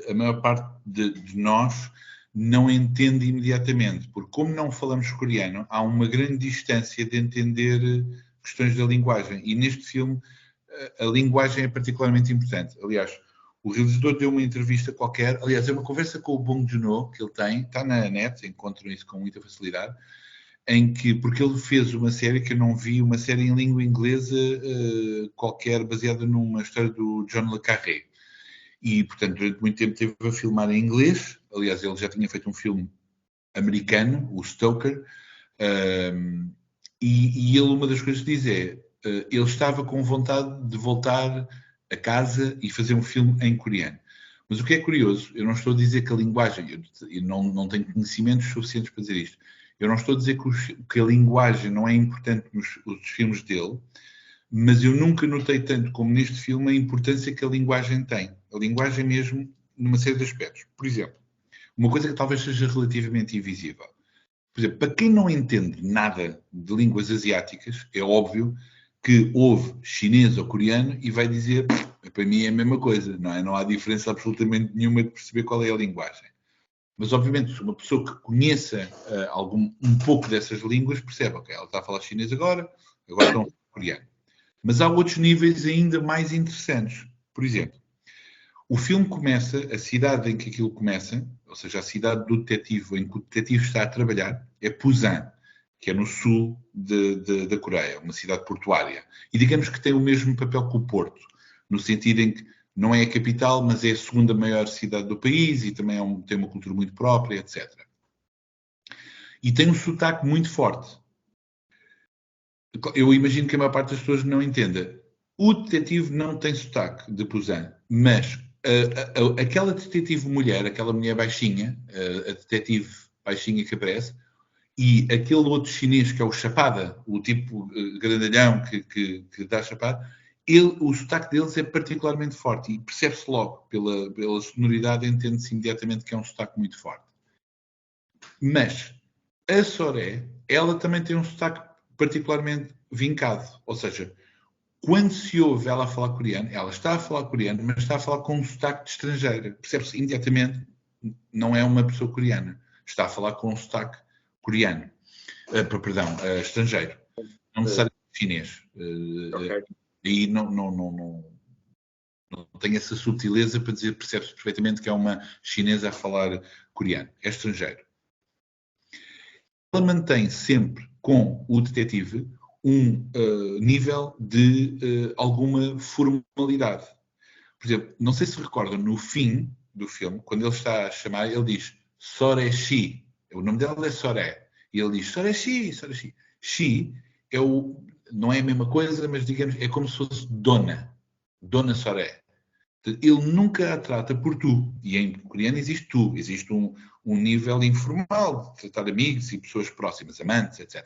a maior parte de nós não entende imediatamente, porque como não falamos coreano, há uma grande distância de entender questões da linguagem. E neste filme a linguagem é particularmente importante. Aliás, o realizador deu uma entrevista qualquer, aliás, é uma conversa com o Bong Joon-ho que ele tem, está na net, encontram isso com muita facilidade, porque ele fez uma série que eu não vi, uma série em língua inglesa qualquer, baseada numa história do John le Carré. E, portanto, durante muito tempo teve a filmar em inglês. Aliás, ele já tinha feito um filme americano, o Stoker, e ele, uma das coisas que diz ele estava com vontade de voltar a casa e fazer um filme em coreano. Mas o que é curioso, eu não estou a dizer que a linguagem, eu não tenho conhecimentos suficientes para dizer isto, eu não estou a dizer que a linguagem não é importante nos filmes dele, mas eu nunca notei tanto como neste filme a importância que a linguagem tem. A linguagem mesmo, numa série de aspectos. Por exemplo, uma coisa que talvez seja relativamente invisível. Por exemplo, para quem não entende nada de línguas asiáticas, é óbvio que ouve chinês ou coreano e vai dizer, para mim é a mesma coisa, não é? Não há diferença absolutamente nenhuma de perceber qual é a linguagem. Mas, obviamente, se uma pessoa que conheça um pouco dessas línguas percebe, ok, ela está a falar chinês agora estão a falar coreano. Mas há outros níveis ainda mais interessantes. Por exemplo, o filme começa, a cidade em que aquilo começa, ou seja, a cidade do detetive, em que o detetive está a trabalhar, é Busan, que é no sul da Coreia, uma cidade portuária. E digamos que tem o mesmo papel que o Porto, no sentido em que não é a capital, mas é a segunda maior cidade do país e também tem uma cultura muito própria, etc. E tem um sotaque muito forte. Eu imagino que a maior parte das pessoas não entenda. O detetive não tem sotaque de Busan, mas aquela detetive mulher, aquela mulher baixinha, a detetive baixinha que aparece, e aquele outro chinês que é o Chapada, o tipo grandalhão que dá chapada, o sotaque deles é particularmente forte e percebe-se logo pela sonoridade, entende-se imediatamente que é um sotaque muito forte. Mas a Soré, ela também tem um sotaque particularmente vincado, ou seja, quando se ouve ela a falar coreano, ela está a falar coreano, mas está a falar com um sotaque de estrangeira. Percebe-se imediatamente, não é uma pessoa coreana, está a falar com um sotaque coreano, estrangeiro, não necessariamente chinês. Okay. E não tem essa subtileza para dizer, percebe-se perfeitamente que é uma chinesa a falar coreano, é estrangeiro. Ela mantém sempre com o detetive um nível de alguma formalidade. Por exemplo, não sei se recordam, no fim do filme, quando ele está a chamar, ele diz Soreshi. O nome dela é Soré. E ele diz Soreshi, Soreshi. Shi não é a mesma coisa, mas digamos, é como se fosse Dona Soré. Ele nunca a trata por tu. E em coreano existe tu. Existe um nível informal de tratar amigos e pessoas próximas, amantes, etc.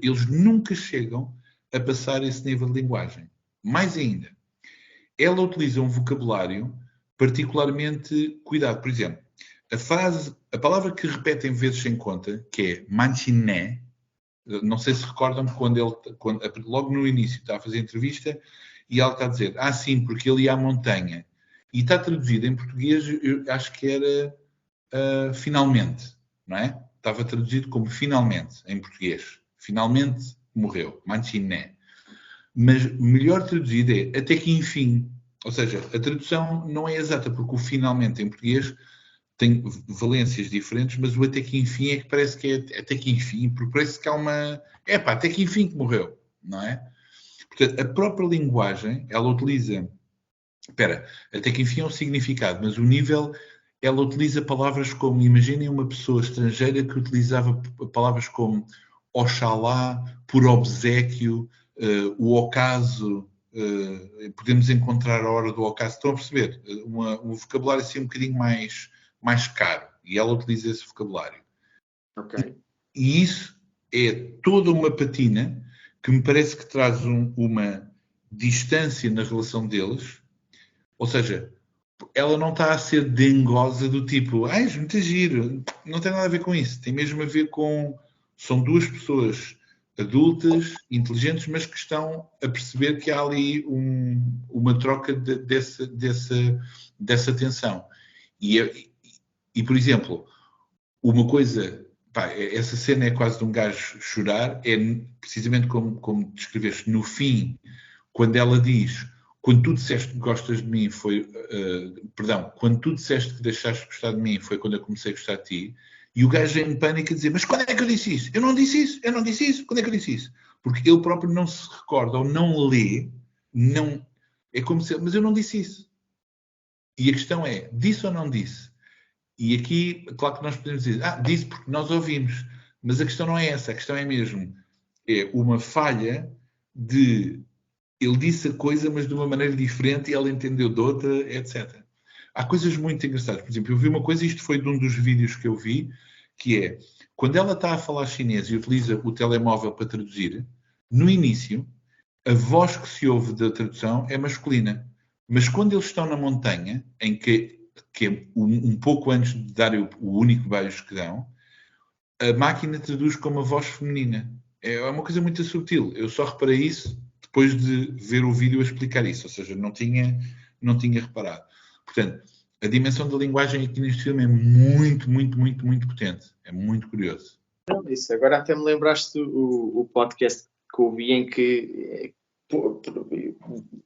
Eles nunca chegam a passar esse nível de linguagem. Mais ainda, ela utiliza um vocabulário particularmente cuidado. Por exemplo, a palavra que repetem vezes sem conta, que é manchiné, não sei se recordam quando logo no início está a fazer a entrevista e ela está a dizer, sim, porque ele ia à montanha. E está traduzido em português, eu acho que era finalmente, não é? Estava traduzido como finalmente, em português. Finalmente morreu, manchiné. Mas melhor traduzido é até que enfim. Ou seja, a tradução não é exata, porque o finalmente em português tem valências diferentes, mas o até que enfim é que parece que é até que enfim, porque parece que há uma... até que enfim que morreu, não é? Portanto, a própria linguagem, ela utiliza... até que enfim é um significado, mas o nível... Ela utiliza palavras como... Imaginem uma pessoa estrangeira que utilizava palavras como Oxalá, por obséquio, o ocaso... podemos encontrar a hora do ocaso. Estão a perceber? Um vocabulário assim um bocadinho mais caro. E ela utiliza esse vocabulário. Ok. E isso é toda uma patina que me parece que traz uma distância na relação deles. Ou seja, ela não está a ser dengosa do tipo, és muito giro. Não tem nada a ver com isso. Tem mesmo a ver com... São duas pessoas adultas, inteligentes, mas que estão a perceber que há ali uma troca dessa tensão. E, por exemplo, uma coisa... essa cena é quase de um gajo chorar, é precisamente como descreveste no fim, quando ela diz, quando tu disseste que gostas de mim foi, quando tu disseste que deixaste de gostar de mim foi quando eu comecei a gostar de ti, e o gajo em pânico a dizer, mas quando é que eu disse isso? Eu não disse isso, quando é que eu disse isso? Porque ele próprio não se recorda ou não lê, é como se, mas eu não disse isso. E a questão é, disse ou não disse? E aqui, claro que nós podemos dizer, disse porque nós ouvimos. Mas a questão não é essa, a questão é mesmo, é uma falha de... Ele disse a coisa, mas de uma maneira diferente e ela entendeu de outra, etc. Há coisas muito engraçadas. Por exemplo, eu vi uma coisa, isto foi de um dos vídeos que eu vi, que é, quando ela está a falar chinês e utiliza o telemóvel para traduzir, no início, a voz que se ouve da tradução é masculina. Mas quando eles estão na montanha, em que é um pouco antes de dar o único beijo que dão, a máquina traduz como a voz feminina. É uma coisa muito subtil. Eu só reparei isso depois de ver o vídeo a explicar isso. Ou seja, não tinha reparado. Portanto, a dimensão da linguagem aqui neste filme é muito, muito, muito, muito potente. É muito curioso. Não, isso. Agora até me lembraste o podcast que ouvi em que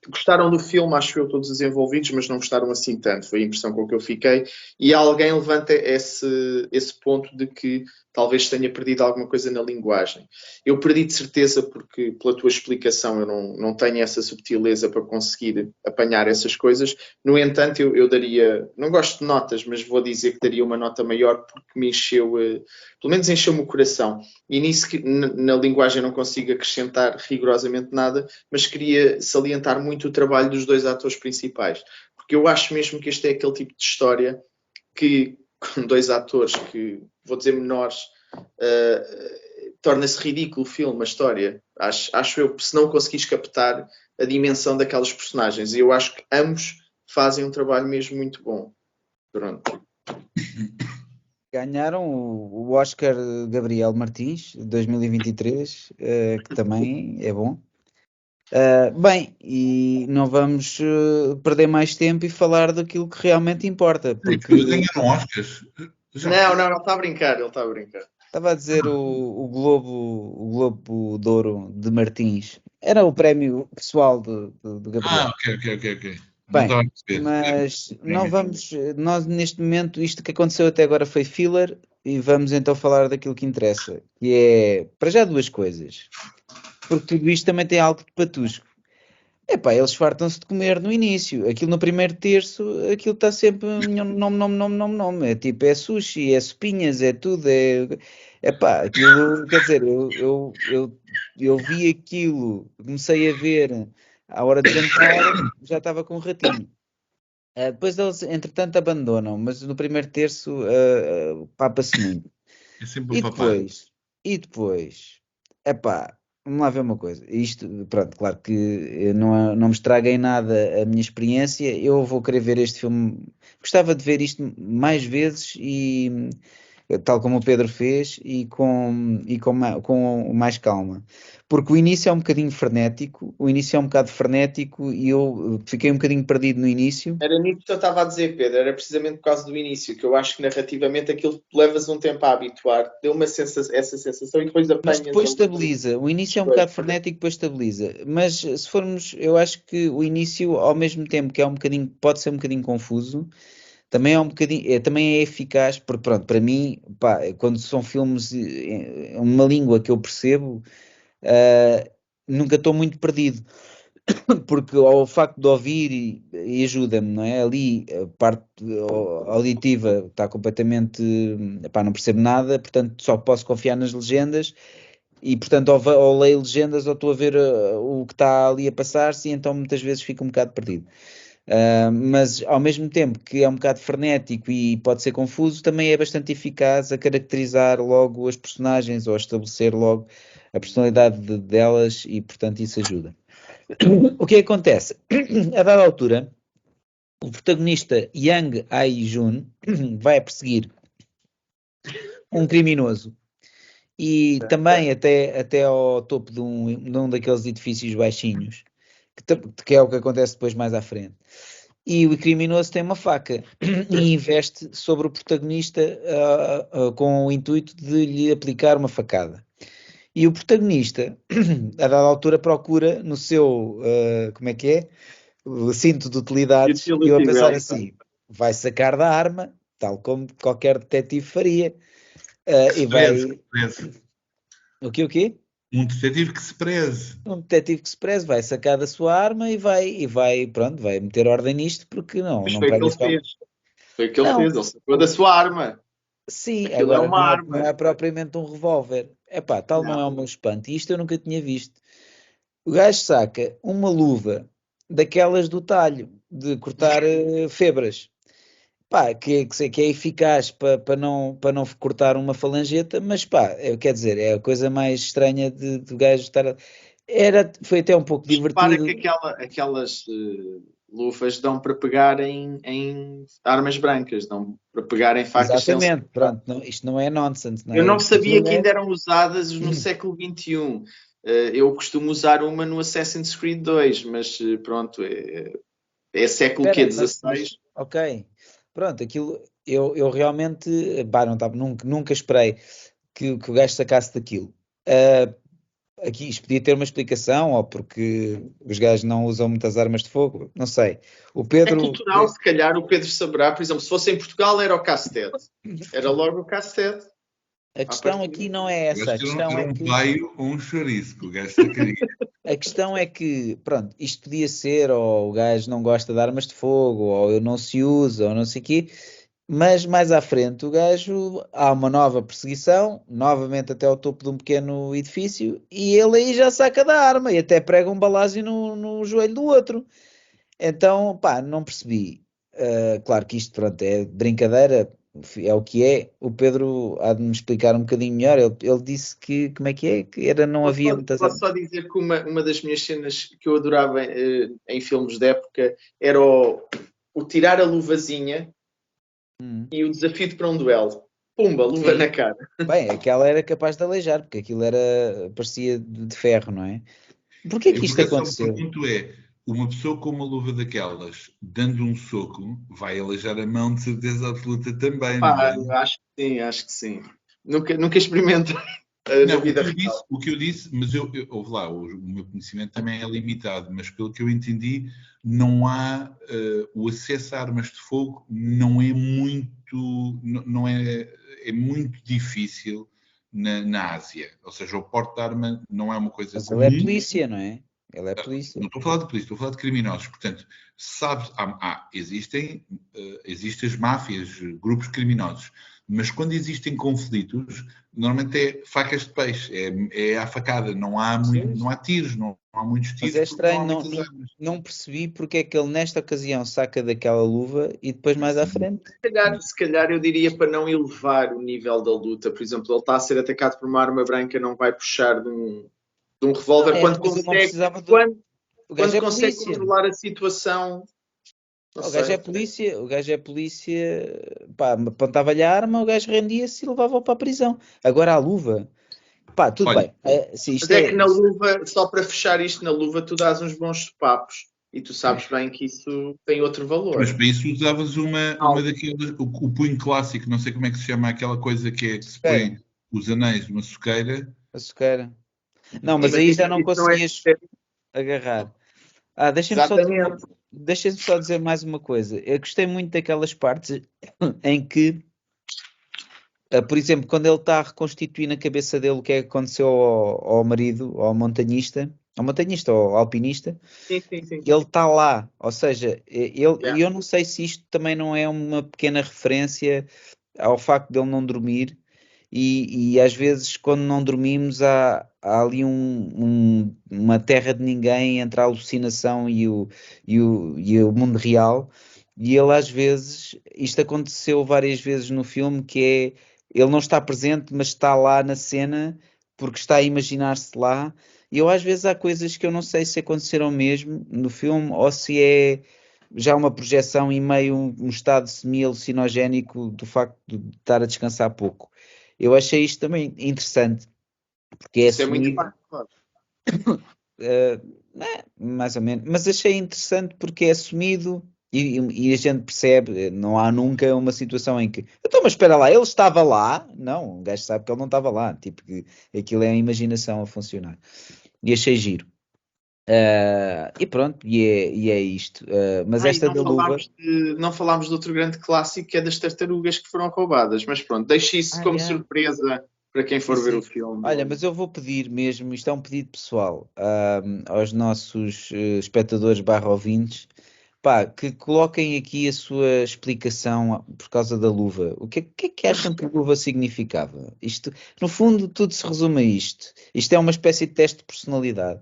gostaram do filme, acho eu, todos os envolvidos, mas não gostaram assim tanto. Foi a impressão com que eu fiquei. E alguém levanta esse ponto de que talvez tenha perdido alguma coisa na linguagem. Eu perdi de certeza porque, pela tua explicação, eu não tenho essa subtileza para conseguir apanhar essas coisas. No entanto, eu daria... Não gosto de notas, mas vou dizer que daria uma nota maior porque me encheu... Pelo menos encheu-me o coração. E nisso, na linguagem, não consigo acrescentar rigorosamente nada, mas queria salientar muito o trabalho dos dois atores principais. Porque eu acho mesmo que este é aquele tipo de história que, com dois atores que, vou dizer, menores, torna-se ridículo o filme, a história. Acho eu, se não conseguis captar a dimensão daquelas personagens. E eu acho que ambos fazem um trabalho mesmo muito bom. Pronto. Ganharam o Oscar Gabriel Martins, 2023, que também é bom. Bem, e não vamos perder mais tempo e falar daquilo que realmente importa. Porque Ganharam Oscars? Não, está a brincar, ele está a brincar. estava a dizer o Globo de Ouro de Martins. Era o prémio pessoal do Gabriel. Ok. Bem, mas não vamos... Nós, neste momento, isto que aconteceu até agora foi filler e vamos então falar daquilo que interessa. Que é, para já, duas coisas. Porque tudo isto também tem algo de patusco. Eles fartam-se de comer no início. Aquilo no primeiro terço, aquilo está sempre nome. É tipo, é sushi, é sopinhas, é tudo. Aquilo, quer dizer, eu vi aquilo, comecei a ver à hora de jantar, já estava com um ratinho. Depois eles, entretanto, abandonam, mas no primeiro terço papa-se muito. É sempre um papado. E depois, vamos lá ver uma coisa. Isto, pronto, claro que não me estraga em nada a minha experiência. Eu vou querer ver este filme. Gostava de ver isto mais vezes e tal como o Pedro fez e com mais calma. Porque o início é um bocadinho frenético, e eu fiquei um bocadinho perdido no início. Era nisso que eu estava a dizer, Pedro, era precisamente por causa do início, que eu acho que narrativamente aquilo levas um tempo a habituar, deu essa sensação e depois apanhas... Mas depois estabiliza, o início é um bocado frenético, depois estabiliza. Mas se formos, eu acho que o início, ao mesmo tempo que pode ser um bocadinho confuso, também é um bocadinho, também é eficaz, porque pronto, para mim, pá, quando são filmes em uma língua que eu percebo, nunca estou muito perdido, porque ao facto de ouvir e ajuda-me, não é? Ali a parte auditiva está completamente, pá, não percebo nada, portanto só posso confiar nas legendas e portanto ou leio legendas ou estou a ver o que está ali a passar-se e então muitas vezes fico um bocado perdido. Mas ao mesmo tempo que é um bocado frenético e pode ser confuso, também é bastante eficaz a caracterizar logo as personagens ou a estabelecer logo a personalidade delas e portanto isso ajuda. O que acontece? A dada altura, o protagonista Yang Ai-jun vai perseguir um criminoso e também até ao topo de um daqueles edifícios baixinhos, que é o que acontece depois mais à frente. E o criminoso tem uma faca e investe sobre o protagonista com o intuito de lhe aplicar uma facada. E o protagonista, a dada altura, procura no seu, como é que é? O cinto de utilidades, e eu a pensar assim, vai sacar da arma, tal como qualquer detetive faria. E vai... O quê? Um detetive que se preze. Um detetive que se preze, vai sacar da sua arma e vai, pronto, vai meter ordem nisto, porque não Mas foi o que ele fez. Foi o que ele fez, ele sacou da sua arma. Sim, Aquilo agora é uma arma. não é propriamente um revólver. Epá, tal não é o meu espanto. E isto eu nunca tinha visto. O gajo saca uma luva daquelas do talho, de cortar febras. Pá, que é eficaz para não cortar uma falangeta, mas pá, quer dizer, é a coisa mais estranha do gajo estar. Foi até um pouco Repara divertido. que aquelas luvas dão para pegar em armas brancas, dão para pegar em facas. Exatamente, pronto, isto não é nonsense. Não é? Eu não sabia que ainda eram usadas no século XXI. Eu costumo usar uma no Assassin's Creed 2, mas pronto, é século XVI. Ok, pronto, aquilo eu realmente pá, não estava, nunca esperei que o gajo sacasse daquilo. Aqui isto podia ter uma explicação, ou porque os gajos não usam muitas armas de fogo, não sei. O Pedro. É cultural, se calhar o Pedro saberá, por exemplo, se fosse em Portugal era o cacetete. Era logo o cacetete. A questão aqui não é essa. A questão é que. Paio ou um chouriço, que o gajo sacaria. A questão é que, pronto, isto podia ser, ou o gajo não gosta de armas de fogo, ou não se usa, ou não sei o quê, mas mais à frente o gajo, há uma nova perseguição, novamente até ao topo de um pequeno edifício, e ele aí já saca da arma, e até prega um balásio no joelho do outro. Então, pá, não percebi. Claro que isto, pronto, é brincadeira, é o que é. O Pedro há de me explicar um bocadinho melhor. Ele disse que, como é? Que era, não havia muitas armas. Posso só dizer que uma das minhas cenas que eu adorava em filmes de época era o tirar a luvazinha e o desafio para um duelo. Pumba, luva na cara. Bem, aquela era capaz de aleijar, porque aquilo parecia de ferro, não é? Porquê que isto aconteceu? O ponto é, uma pessoa com uma luva daquelas, dando um soco, vai aleijar a mão de certeza absoluta também, não é? Acho que sim. Nunca experimentei na vida real. O que eu disse, mas ouve lá, o meu conhecimento também é limitado, mas pelo que eu entendi, não há o acesso a armas de fogo não é muito, não é muito difícil na Ásia. Ou seja, o porte de arma não é uma coisa mas comum. Ele é polícia, não é? Ele é polícia. Não estou a falar de polícia, estou a falar de criminosos. Portanto, sabes, existem as máfias, grupos criminosos, mas quando existem conflitos, normalmente é facas de peixe, é à facada, não há tiros, não há muitos tiros. Mas é estranho, não percebi porque é que ele nesta ocasião saca daquela luva e depois mais à frente. Se calhar eu diria para não elevar o nível da luta. Por exemplo, ele está a ser atacado por uma arma branca, não vai puxar de um revólver quando consegue controlar a situação. O gajo é polícia, pá, apontava-lhe a arma, o gajo rendia-se e levava-o para a prisão. Agora a luva, pá, tudo bem. Mas é que na luva, só para fechar isto, na luva tu dás uns bons papos e tu sabes bem que isso tem outro valor. Mas para isso usavas uma daquelas, o punho clássico, não sei como é que se chama aquela coisa que se põe os anéis, uma soqueira. A soqueira. Não, mas aí já não conseguias agarrar. Deixa-me deixem-me só dizer mais uma coisa. Eu gostei muito daquelas partes em que, por exemplo, quando ele está a reconstituir na cabeça dele o que é que aconteceu ao marido, ao montanhista, ou ao alpinista, Sim. ele está lá. Ou seja, Yeah. eu não sei se isto também não é uma pequena referência ao facto de ele não dormir. E às vezes, quando não dormimos, há ali uma terra de ninguém entre a alucinação e o mundo real. E ele, às vezes, isto aconteceu várias vezes no filme, que é ele não está presente, mas está lá na cena porque está a imaginar-se lá. E eu, às vezes, há coisas que eu não sei se aconteceram mesmo no filme ou se é já uma projeção e meio um estado semi-alucinogénico do facto de estar a descansar pouco. Eu achei isto também interessante, porque é Isso é muito assumido, fácil, claro. mais ou menos, mas achei interessante porque é assumido e a gente percebe, não há nunca uma situação em que, então, mas espera lá, ele estava lá? Não, o gajo sabe que ele não estava lá, tipo, que aquilo é a imaginação a funcionar. E achei giro. E pronto, e é isto. Mas E esta da luva. não falámos de outro grande clássico que é das tartarugas que foram roubadas, mas pronto, deixe isso como Yeah. surpresa para quem for ver o filme. Olha, mas eu vou pedir mesmo, isto é um pedido pessoal, aos nossos espectadores barra ouvintes, pá, que coloquem aqui a sua explicação por causa da luva. O que é que acham que a luva significava? Isto, no fundo, tudo se resume a isto. Isto é uma espécie de teste de personalidade.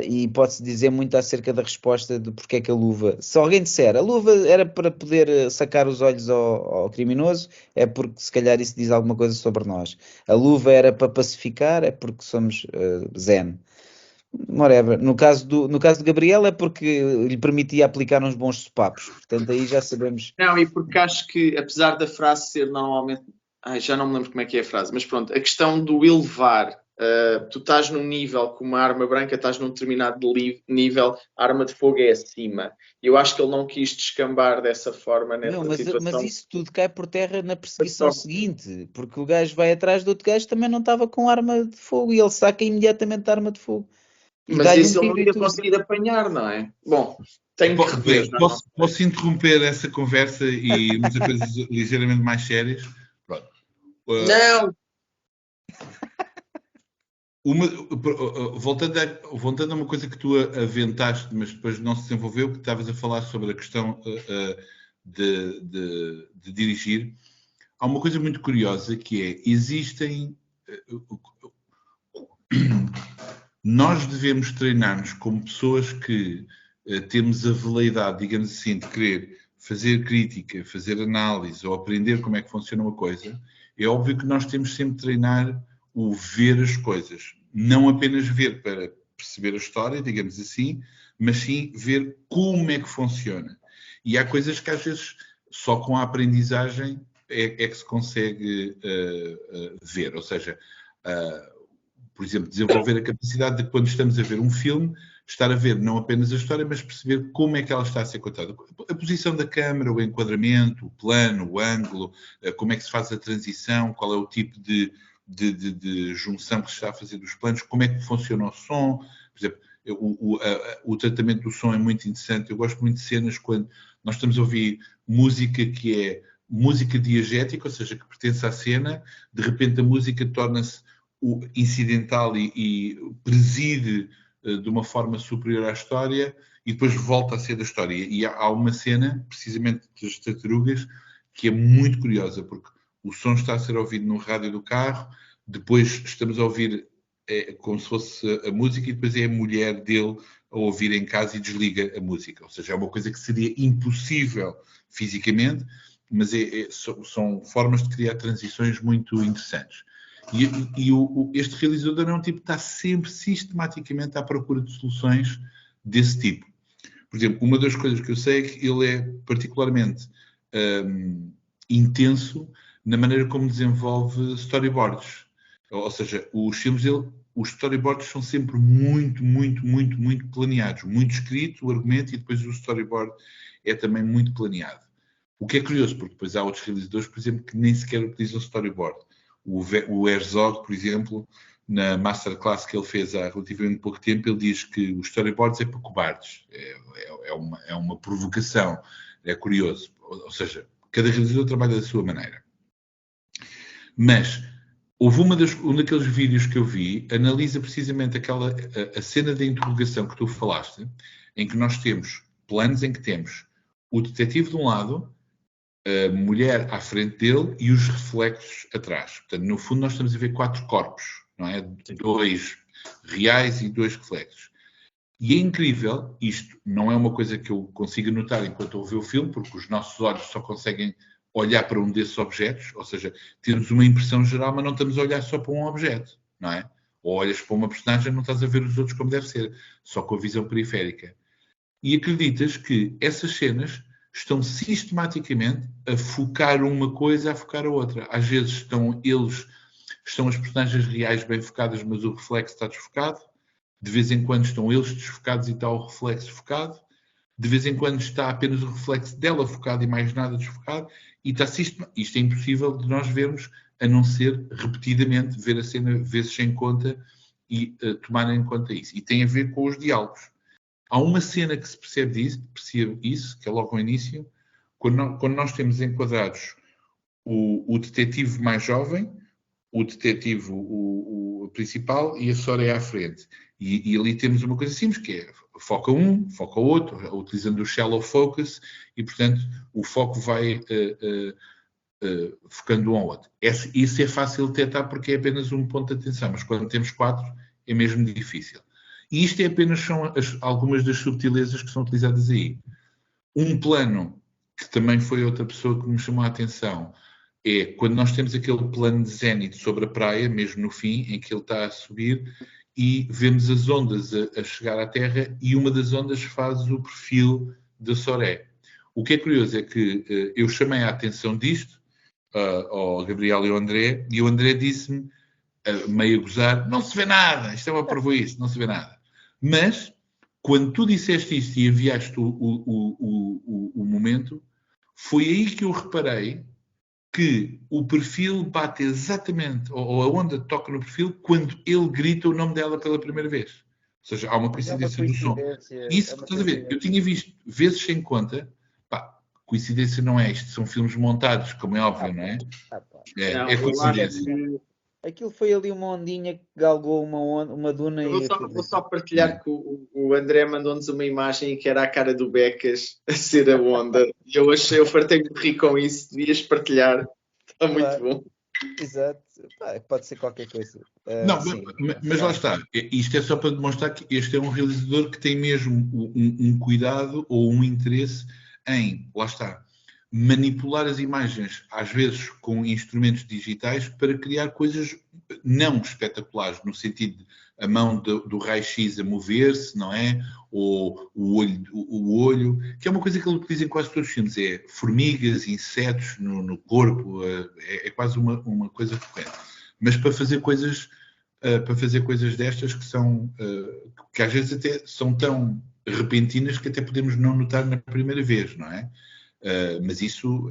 E pode-se dizer muito acerca da resposta de porque é que a luva. Se alguém disser a luva era para poder sacar os olhos ao criminoso, é porque se calhar isso diz alguma coisa sobre nós. A luva era para pacificar, é porque somos zen. Whatever. No caso de Gabriel é porque lhe permitia aplicar uns bons sopapos. Portanto, aí já sabemos. Não, e porque acho que, apesar da frase ser normalmente. Já não me lembro como é que é a frase, mas pronto, a questão do elevar. Tu estás num nível com uma arma branca, estás num determinado nível, a arma de fogo é acima. Eu acho que ele não quis descambar dessa forma Não, nessa mas situação. isso tudo cai por terra na perseguição seguinte, porque o gajo vai atrás do outro gajo que também não estava com arma de fogo e ele saca imediatamente a arma de fogo. E Mas dá-lhe um isso ele não tiro e ia tudo. conseguir apanhar, não é? Bom, tenho que rever. Já não Posso interromper essa conversa e irmos a coisas ligeiramente mais sérias? Pronto. Não! Voltando a uma coisa que tu aventaste, mas depois não se desenvolveu, que estavas a falar sobre a questão de dirigir, há uma coisa muito curiosa que é, nós devemos treinar-nos como pessoas que temos a veleidade, digamos assim, de querer fazer crítica, fazer análise ou aprender como é que funciona uma coisa. É óbvio que nós temos sempre de treinar o ver as coisas. Não apenas ver para perceber a história, digamos assim, mas sim ver como é que funciona. E há coisas que às vezes só com a aprendizagem é que se consegue ver. Ou seja, por exemplo, desenvolver a capacidade de, quando estamos a ver um filme, estar a ver não apenas a história, mas perceber como é que ela está a ser contada. A posição da câmara, o enquadramento, o plano, o ângulo, como é que se faz a transição, qual é o tipo de junção que se está a fazer dos planos, como é que funciona o som. Por exemplo, o tratamento do som é muito interessante. Eu gosto muito de cenas quando nós estamos a ouvir música que é música diegética, ou seja, que pertence à cena, de repente a música torna-se incidental e preside de uma forma superior à história e depois volta a ser da história. E há uma cena, precisamente das tartarugas, que é muito curiosa, porque o som está a ser ouvido no rádio do carro, depois estamos a ouvir como se fosse a música e depois é a mulher dele a ouvir em casa e desliga a música. Ou seja, é uma coisa que seria impossível fisicamente, mas são formas de criar transições muito interessantes. Este realizador é um tipo que está sempre sistematicamente à procura de soluções desse tipo. Por exemplo, uma das coisas que eu sei é que ele é particularmente intenso na maneira como desenvolve storyboards. Ou seja, os filmes dele, os storyboards são sempre muito planeados. Muito escrito o argumento e depois o storyboard é também muito planeado. O que é curioso, porque depois há outros realizadores, por exemplo, que nem sequer utilizam storyboard. O Herzog, por exemplo, na masterclass que ele fez há relativamente pouco tempo, ele diz que os storyboards é para cobardes. É uma provocação. É curioso. Ou seja, cada realizador trabalha da sua maneira. Mas houve um daqueles vídeos que eu vi, analisa precisamente a cena da interrogação que tu falaste, em que nós temos planos em que temos o detetive de um lado, a mulher à frente dele e os reflexos atrás. Portanto, no fundo, nós estamos a ver 4 corpos, não é? 2 reais e 2 reflexos. E é incrível, isto não é uma coisa que eu consiga notar enquanto eu ver o filme, porque os nossos olhos só conseguem olhar para um desses objetos, ou seja, temos uma impressão geral, mas não estamos a olhar só para um objeto, não é? Ou olhas para uma personagem e não estás a ver os outros como deve ser, só com a visão periférica. E acreditas que essas cenas estão sistematicamente a focar uma coisa, a focar a outra. Às vezes estão as personagens reais bem focadas, mas o reflexo está desfocado. De vez em quando estão eles desfocados e está o reflexo focado. De vez em quando está apenas o reflexo dela focado e mais nada desfocado. E está isto é impossível de nós vermos, a não ser repetidamente ver a cena vezes sem conta e tomar em conta isso. E tem a ver com os diálogos. Há uma cena que se percebe isso, que é logo ao início, quando nós temos enquadrados o detetive mais jovem, o detetive o principal e a Soraya à frente. E ali temos uma coisa simples, que é foca um, foca o outro, utilizando o shallow focus, e, portanto, o foco vai focando um ao outro. Isso é fácil de detectar porque é apenas um ponto de atenção, mas quando temos 4 é mesmo difícil. E isto são algumas das subtilezas que são utilizadas aí. Um plano, que também foi outra pessoa que me chamou a atenção, é quando nós temos aquele plano de zénite sobre a praia, mesmo no fim, em que ele está a subir, e vemos as ondas a chegar à terra, e uma das ondas faz o perfil da Soré. O que é curioso é que eu chamei a atenção disto ao Gabriel e ao André, e o André disse-me, meio a gozar, não se vê nada, isto é uma parvoíce, não se vê nada. Mas, quando tu disseste isto e enviaste o momento, foi aí que eu reparei que o perfil bate exatamente, ou a onda toca no perfil, quando ele grita o nome dela pela primeira vez. Ou seja, há uma coincidência no som. Isso, estás a ver, eu tinha visto vezes sem conta, coincidência não é isto, são filmes montados, como é óbvio, não é? É coincidência. Aquilo foi ali uma ondinha que galgou uma duna. Vou só partilhar que o André mandou-nos uma imagem que era a cara do Becas a ser a onda. E eu fartei-me de rir com isso. Devias partilhar. Está muito bom. Exato. Pode ser qualquer coisa. Não, mas lá está. Isto é só para demonstrar que este é um realizador que tem mesmo um cuidado ou um interesse em, lá está, manipular as imagens, às vezes com instrumentos digitais, para criar coisas não espetaculares, no sentido de a mão do raio-x a mover-se, não é? Ou o olho, que é uma coisa que ele utiliza em quase todos os filmes, é formigas, insetos no corpo, é quase uma coisa frequente. Mas para fazer coisas destas que são, que às vezes até são tão repentinas que até podemos não notar na primeira vez, não é? Mas isso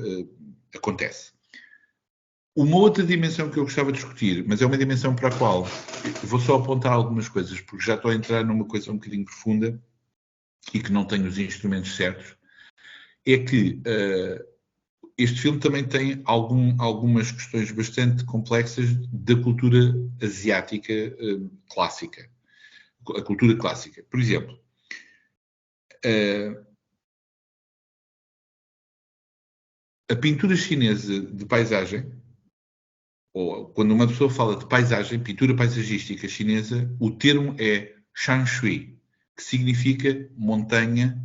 acontece. Uma outra dimensão que eu gostava de discutir, mas é uma dimensão para a qual vou só apontar algumas coisas, porque já estou a entrar numa coisa um bocadinho profunda e que não tenho os instrumentos certos, é que este filme também tem algumas questões bastante complexas da cultura asiática clássica. A cultura clássica. Por exemplo, a pintura chinesa de paisagem, ou quando uma pessoa fala de paisagem, pintura paisagística chinesa, o termo é shanshui, que significa montanha,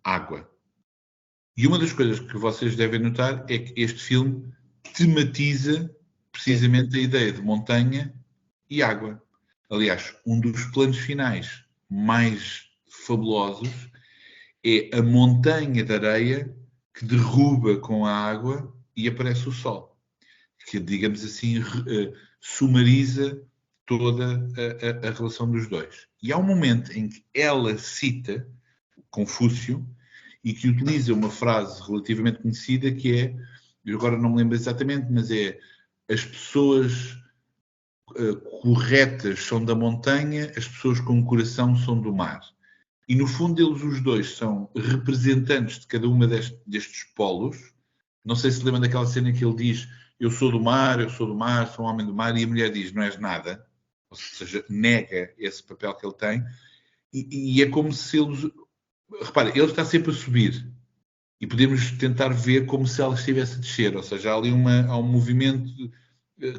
água. E uma das coisas que vocês devem notar é que este filme tematiza precisamente a ideia de montanha e água. Aliás, um dos planos finais mais fabulosos é a montanha de areia que derruba com a água e aparece o sol, que, digamos assim, sumariza toda a relação dos dois. E há um momento em que ela cita Confúcio e que utiliza uma frase relativamente conhecida que é, eu agora não me lembro exatamente, mas é: as pessoas corretas são da montanha, as pessoas com coração são do mar. E no fundo eles os dois são representantes de cada uma destes polos. Não sei se lembram daquela cena que ele diz: eu sou do mar, sou um homem do mar, e a mulher diz: não és nada. Ou seja, nega esse papel que ele tem. E é como se eles... Repara, ele está sempre a subir. E podemos tentar ver como se ela estivesse a descer. Ou seja, há ali há um movimento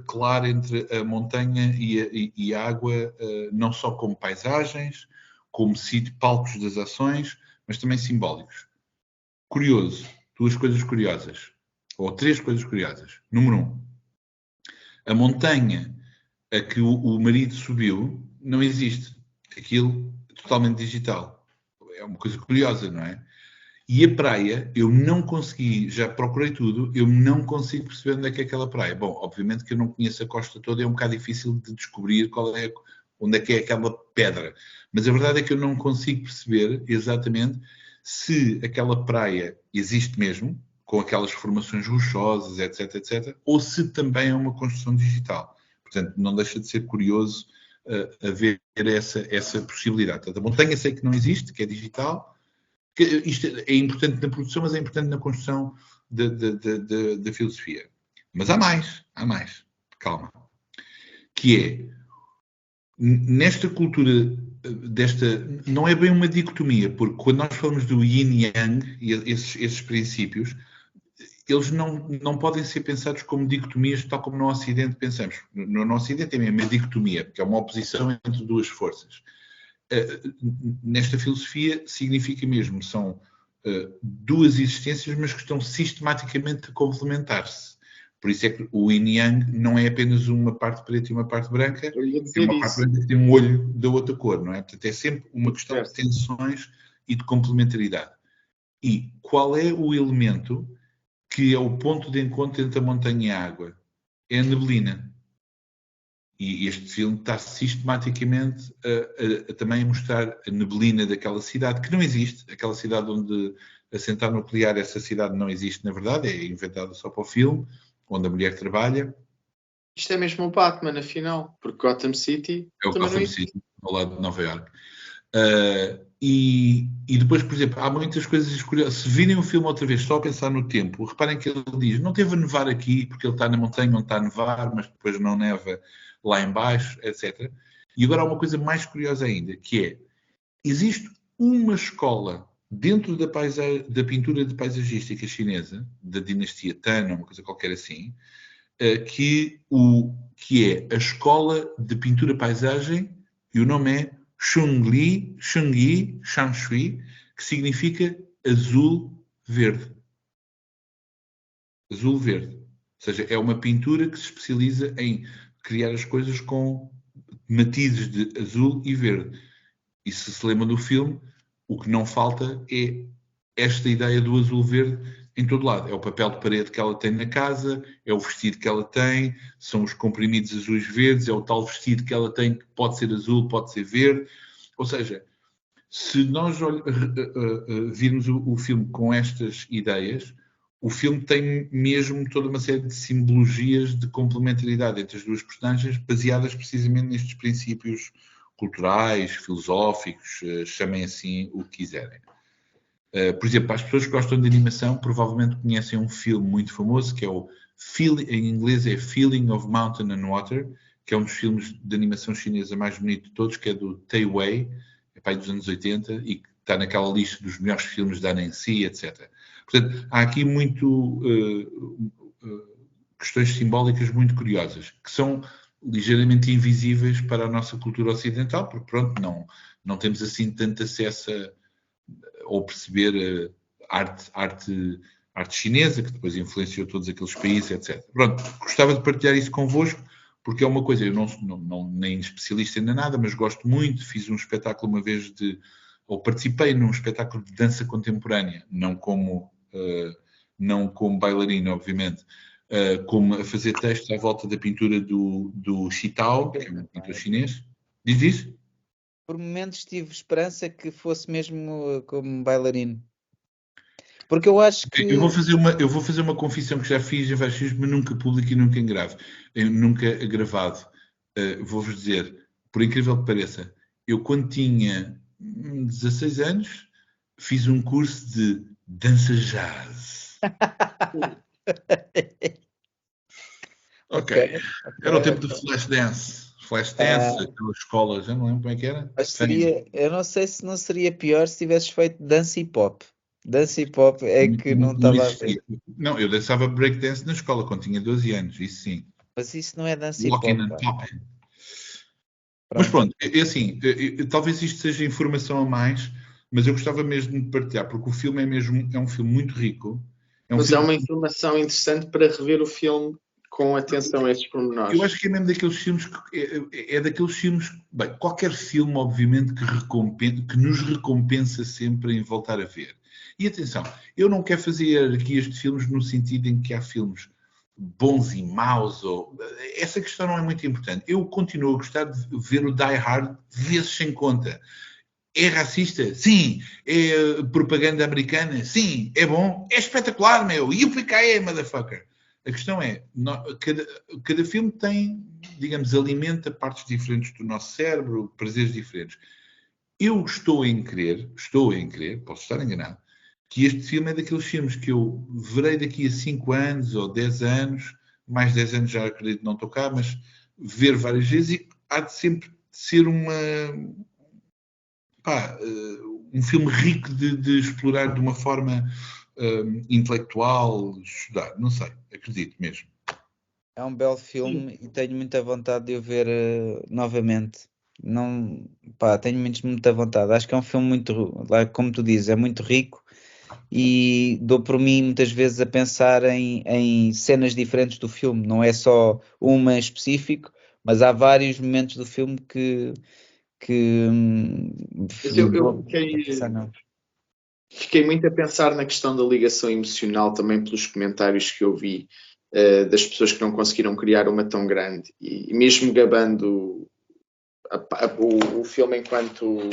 claro entre a montanha e a água, não só como paisagens, como palcos das ações, mas também simbólicos. Curioso. 2 coisas curiosas. Ou 3 coisas curiosas. Número 1. A montanha a que o marido subiu não existe. Aquilo é totalmente digital. É uma coisa curiosa, não é? E a praia, eu não consegui, já procurei tudo, eu não consigo perceber onde é que é aquela praia. Bom, obviamente que eu não conheço a costa toda, é um bocado difícil de descobrir onde é que é aquela pedra. Mas a verdade é que eu não consigo perceber exatamente se aquela praia existe mesmo, com aquelas formações rochosas, etc, etc, ou se também é uma construção digital. Portanto, não deixa de ser curioso a ver essa possibilidade. Portanto, a montanha sei que não existe, que é digital. Isto é importante na produção, mas é importante na construção da filosofia. Mas há mais. Calma. Que é, nesta cultura não é bem uma dicotomia, porque quando nós falamos do yin e yang, e esses princípios, eles não podem ser pensados como dicotomias, tal como no Ocidente pensamos. No Ocidente é mesmo uma dicotomia, porque é uma oposição entre 2 forças. Nesta filosofia significa mesmo, são 2 existências, mas que estão sistematicamente a complementar-se. Por isso é que o yin e yang não é apenas uma parte preta e uma parte branca, é uma parte branca que tem um olho da outra cor, não é? Portanto, é sempre uma questão de tensões e de complementaridade. E qual é o elemento que é o ponto de encontro entre a montanha e a água? É a neblina. E este filme está sistematicamente a também mostrar a neblina daquela cidade, que não existe. Aquela cidade onde a central nuclear, essa cidade não existe, na verdade, é inventada só para o filme, onde a mulher trabalha. Isto é mesmo o Batman, afinal, porque Gotham City É o também Gotham não City, ao lado de Nova Iorque. E depois, por exemplo, há muitas coisas curiosas. Se virem o filme outra vez, só a pensar no tempo, reparem que ele diz, não teve a nevar aqui, porque ele está na montanha onde está a nevar, mas depois não neva lá em baixo, etc. E agora há uma coisa mais curiosa ainda, que é, existe uma escola dentro da pintura de paisagística chinesa, da dinastia Tang, uma coisa qualquer assim, que é a escola de pintura paisagem, e o nome é Shungyi Shanshui, que significa azul-verde. Azul-verde. Ou seja, é uma pintura que se especializa em criar as coisas com matizes de azul e verde. E se lembram do filme, o que não falta é esta ideia do azul-verde em todo lado. É o papel de parede que ela tem na casa, é o vestido que ela tem, são os comprimidos azuis-verdes, é o tal vestido que ela tem que pode ser azul, pode ser verde. Ou seja, se nós virmos o filme com estas ideias, o filme tem mesmo toda uma série de simbologias de complementaridade entre as 2 personagens, baseadas precisamente nestes princípios culturais, filosóficos, chamem assim o que quiserem. Por exemplo, as pessoas que gostam de animação provavelmente conhecem um filme muito famoso que é em inglês é Feeling of Mountain and Water, que é um dos filmes de animação chinesa mais bonito de todos, que é do Tei Wei, é pai dos anos 80 e que está naquela lista dos melhores filmes da Nancy, etc. Portanto, há aqui questões simbólicas muito curiosas, que são ligeiramente invisíveis para a nossa cultura ocidental, porque pronto, não temos assim tanto acesso ou perceber arte chinesa, que depois influenciou todos aqueles países, etc. Pronto, gostava de partilhar isso convosco, porque é uma coisa, eu não nem especialista ainda nada, mas gosto muito, fiz um espetáculo uma vez ou participei num espetáculo de dança contemporânea, não como bailarina, obviamente, como a fazer textos à volta da pintura do Xitao, que é um pintor chinês. Diz isso? Por momentos tive esperança que fosse mesmo como bailarino. Porque eu acho que... Eu vou fazer uma confissão que já fiz em vários filmes, mas nunca público e nunca em grave. Nunca gravado. vou-vos dizer, por incrível que pareça, eu quando tinha 16 anos fiz um curso de dança jazz. Ok. Era o tempo do flash dance. Flash dance, aquelas escolas, já não lembro como é que era. Mas eu não sei se não seria pior se tivesses feito dança hip hop. Dança hip hop é que não estava a ver. Não, eu dançava breakdance na escola quando tinha 12 anos, isso sim. Mas isso não é dança hip Walking hop. and talking. Mas pronto, é assim, talvez isto seja informação a mais, mas eu gostava mesmo de partilhar, porque o filme é um filme muito rico. Mas é uma informação interessante para rever o filme com atenção a estes pormenores. Eu acho que é mesmo daqueles filmes é daqueles filmes, bem, qualquer filme, obviamente, que nos recompensa sempre em voltar a ver. E atenção, eu não quero fazer hierarquias de filmes no sentido em que há filmes bons e maus, essa questão não é muito importante. Eu continuo a gostar de ver o Die Hard vezes sem conta. É racista? Sim. É propaganda americana? Sim. É bom? É espetacular, meu. E o PKE, motherfucker. A questão é, cada filme tem, digamos, alimenta partes diferentes do nosso cérebro, prazeres diferentes. Eu estou em crer, posso estar enganado, que este filme é daqueles filmes que eu verei daqui a 5 anos ou 10 anos, mais 10 anos já acredito não estou cá, mas ver várias vezes e há de sempre ser um filme rico de explorar de uma forma intelectual, estudar, não sei, acredito mesmo. É um belo filme e tenho muita vontade de o ver novamente. Não, tenho muita vontade. Acho que é um filme muito, como tu dizes, é muito rico e dou por mim muitas vezes a pensar em cenas diferentes do filme. Não é só uma em específico, mas há vários momentos do filme que fiquei muito a pensar na questão da ligação emocional também pelos comentários que eu vi das pessoas que não conseguiram criar uma tão grande e mesmo gabando o filme enquanto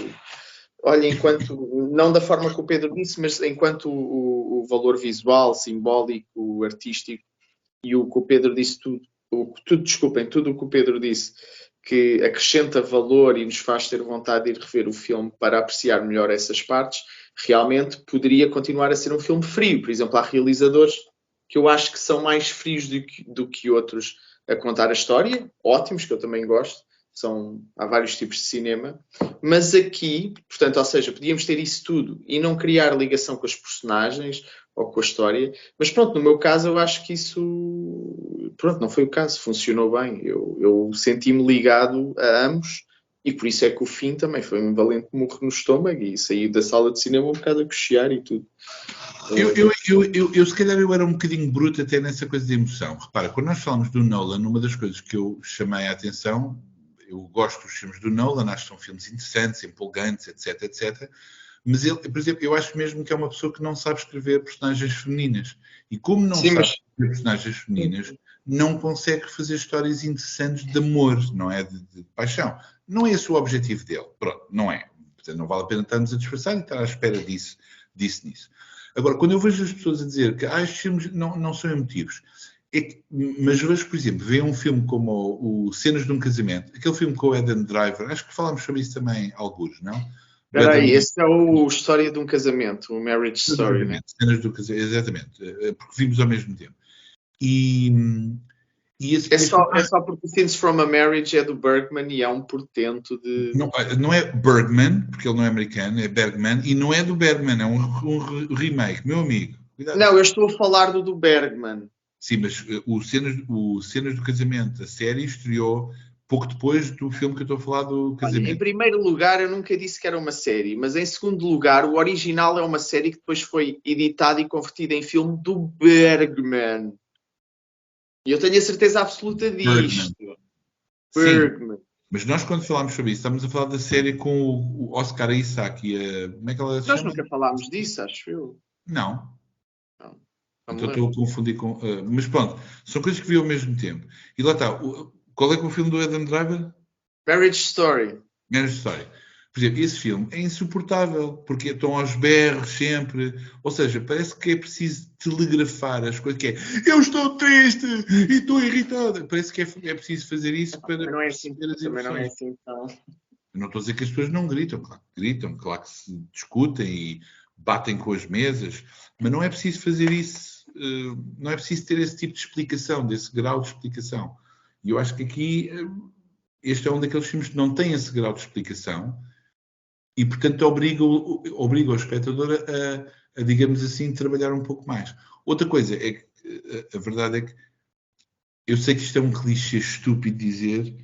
não da forma que o Pedro disse, mas enquanto o valor visual, simbólico, artístico e o que o Pedro disse tudo o que o Pedro disse que acrescenta valor e nos faz ter vontade de ir rever o filme para apreciar melhor essas partes, realmente poderia continuar a ser um filme frio. Por exemplo, há realizadores que eu acho que são mais frios do que outros a contar a história, ótimos, que eu também gosto, há vários tipos de cinema, mas aqui, portanto, ou seja, podíamos ter isso tudo e não criar ligação com os personagens ou com a história, mas pronto, no meu caso eu acho que isso, pronto, não foi o caso, funcionou bem, eu senti-me ligado a ambos e por isso é que o fim também foi um valente murro no estômago e saí da sala de cinema um bocado a cochear e tudo. Eu se calhar eu era um bocadinho bruto até nessa coisa de emoção. Repara, quando nós falamos do Nolan, uma das coisas que eu chamei a atenção, eu gosto dos filmes do Nolan, acho que são filmes interessantes, empolgantes, etc, etc. Mas ele, por exemplo, eu acho mesmo que é uma pessoa que não sabe escrever personagens femininas. E como não sabe escrever personagens femininas, não consegue fazer histórias interessantes de amor, não é? De paixão. Não é esse o objetivo dele. Pronto, não é. Portanto, não vale a pena estarmos a disfarçar e estar à espera disso nisso. Agora, quando eu vejo as pessoas a dizer que estes filmes não são emotivos, mas vejo, por exemplo, vejo um filme como o Cenas de um Casamento, aquele filme com o Adam Driver, acho que falámos sobre isso também alguns, não? Espera aí, esse é o História de um Casamento, o Marriage Story, né? Cenas do Casamento, exatamente, porque vimos ao mesmo tempo. É só porque o Scenes from a Marriage é do Bergman e é um portento de... Não é Bergman, porque ele não é americano, é Bergman, e não é do Bergman, é um remake, meu amigo. Cuidado. Não, eu estou a falar do Bergman. Sim, mas o Cenas do Casamento, a série estreou pouco depois do filme que eu estou a falar do Casamento. Olha, em primeiro lugar, eu nunca disse que era uma série, mas em segundo lugar, o original é uma série que depois foi editada e convertida em filme do Bergman. E eu tenho a certeza absoluta disto. Bergman. Sim, mas nós quando falámos sobre isso, estamos a falar da série com o Oscar Isaac e a... Como é que ela se chama? Nós nunca falámos disso, acho eu. Não. Então estou a confundir com... mas pronto, são coisas que vi ao mesmo tempo. E lá está. Qual é que é o filme do Adam Driver? Marriage Story. Marriage Story. Por exemplo, esse filme é insuportável, porque estão aos berros sempre. Ou seja, parece que é preciso telegrafar as coisas, que é eu estou triste e estou irritado. Parece que é preciso fazer isso para Também não é assim, perceber as também não é emoções. assim tão... Eu não estou a dizer que as pessoas não gritam, claro que se discutem e batem com as mesas, mas não é preciso fazer isso, não é preciso ter esse tipo de explicação, desse grau de explicação. E eu acho que aqui este é um daqueles filmes que não tem esse grau de explicação e, portanto, obriga o espectador a, digamos assim, trabalhar um pouco mais. Outra coisa é que a verdade é que eu sei que isto é um clichê estúpido dizer,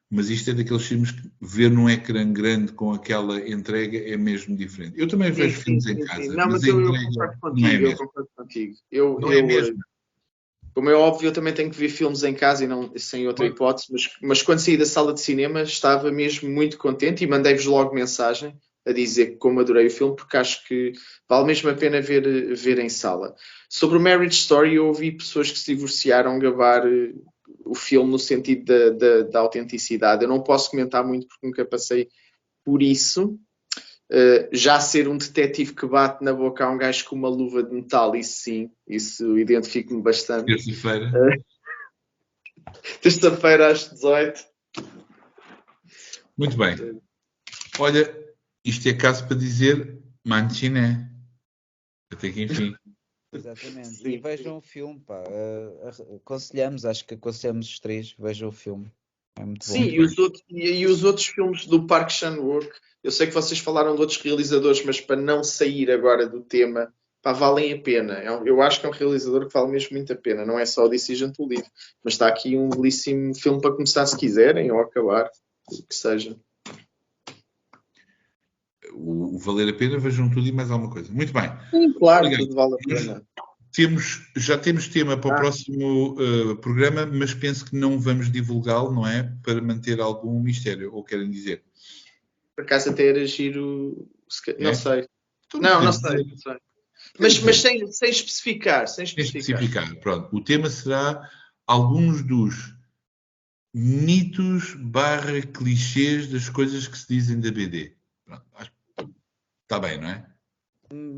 mas isto é daqueles filmes que ver num ecrã grande com aquela entrega é mesmo diferente. Eu também vejo filmes em casa, Não, mas mas a eu entrega concordo não é a contigo, eu mesma. concordo contigo. Não é a mesma. Como é óbvio, eu também tenho que ver filmes em casa e não sem outra hipótese, mas quando saí da sala de cinema estava mesmo muito contente e mandei-vos logo mensagem a dizer como adorei o filme, porque acho que vale mesmo a pena ver em sala. Sobre o Marriage Story, eu ouvi pessoas que se divorciaram gabar o filme no sentido da autenticidade. Eu não posso comentar muito porque nunca passei por isso. Já ser um detetive que bate na boca a um gajo com uma luva de metal, isso sim, isso identifico-me bastante. Terça-feira. Terça-feira às 18. Muito bem. Olha, isto é caso para dizer manchiné. Até que enfim. Exatamente. Sim. E vejam o filme, pá. Aconselhamos, acho que aconselhamos os três, vejam o filme. É muito bom. Sim, e os outros filmes do Park Chan-wook, eu sei que vocês falaram de outros realizadores, mas para não sair agora do tema, pá, valem a pena. Eu acho que é um realizador que vale mesmo muito a pena. Não é só o Decision to Live, mas está aqui um belíssimo filme para começar se quiserem, ou acabar, o que seja. O valer a pena, vejam tudo e mais alguma coisa. Muito bem. Sim, claro, Obrigado. tudo vale a pena. Já temos tema para o próximo programa, mas penso que não vamos divulgá-lo, não é? Para manter algum mistério, ou querem dizer? Por acaso até era giro, não sei. Então, Não podemos sei. dizer. Mas sem especificar. Sem especificar. Pronto. O tema será alguns dos mitos / clichês das coisas que se dizem da BD. Pronto. Está bem, não é?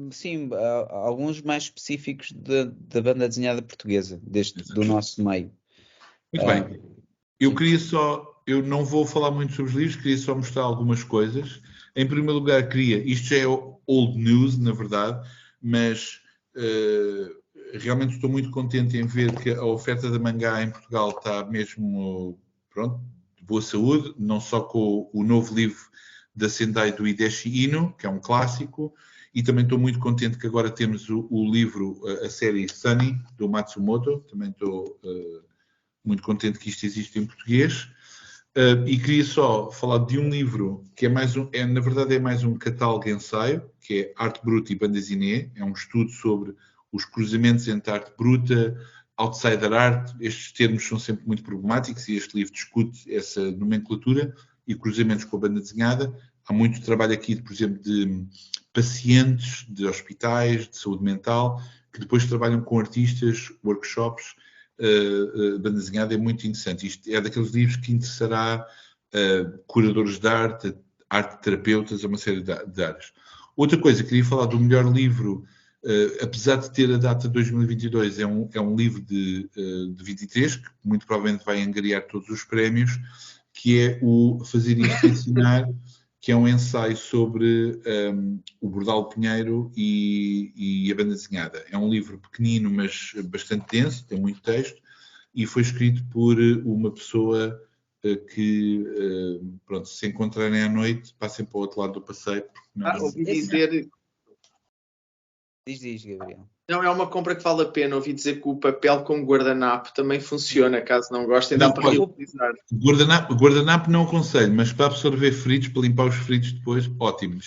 Sim, há alguns mais específicos da banda desenhada portuguesa, do nosso meio. Muito bem. Eu não vou falar muito sobre os livros, queria só mostrar algumas coisas. Em primeiro lugar, isto já é old news, na verdade, mas realmente estou muito contente em ver que a oferta da mangá em Portugal está mesmo, pronto, de boa saúde, não só com o novo livro da Sendai do Hideshi Ino, que é um clássico, e também estou muito contente que agora temos o livro, a série Sunny, do Matsumoto, também estou muito contente que isto existe em português. E queria só falar de um livro que na verdade é mais um catálogo ensaio, que é Arte Bruta e Bande dessinée. É um estudo sobre os cruzamentos entre arte bruta, outsider art. Estes termos são sempre muito problemáticos e este livro discute essa nomenclatura e cruzamentos com a banda desenhada. Há muito trabalho aqui, por exemplo, de pacientes de hospitais, de saúde mental, que depois trabalham com artistas, workshops. Banda desenhada é muito interessante. Isto é daqueles livros que interessará curadores de arte terapeutas, uma série de áreas. Outra coisa, queria falar do melhor livro, apesar de ter a data de 2022, é um livro de 23, que muito provavelmente vai angariar todos os prémios, que é o Fazer Isto Ensinar, que é um ensaio sobre o Bordal Pinheiro e a banda desenhada. É um livro pequenino, mas bastante denso, tem muito texto, e foi escrito por uma pessoa que, pronto, se encontrarem à noite, passem para o outro lado do passeio. Ouvi dizer... Diz, Gabriel. Não, é uma compra que vale a pena. Ouvi dizer que o papel como guardanapo também funciona, caso não gostem, dá para reutilizar. Guardanapo não aconselho, mas para absorver fritos, para limpar os fritos depois, ótimo.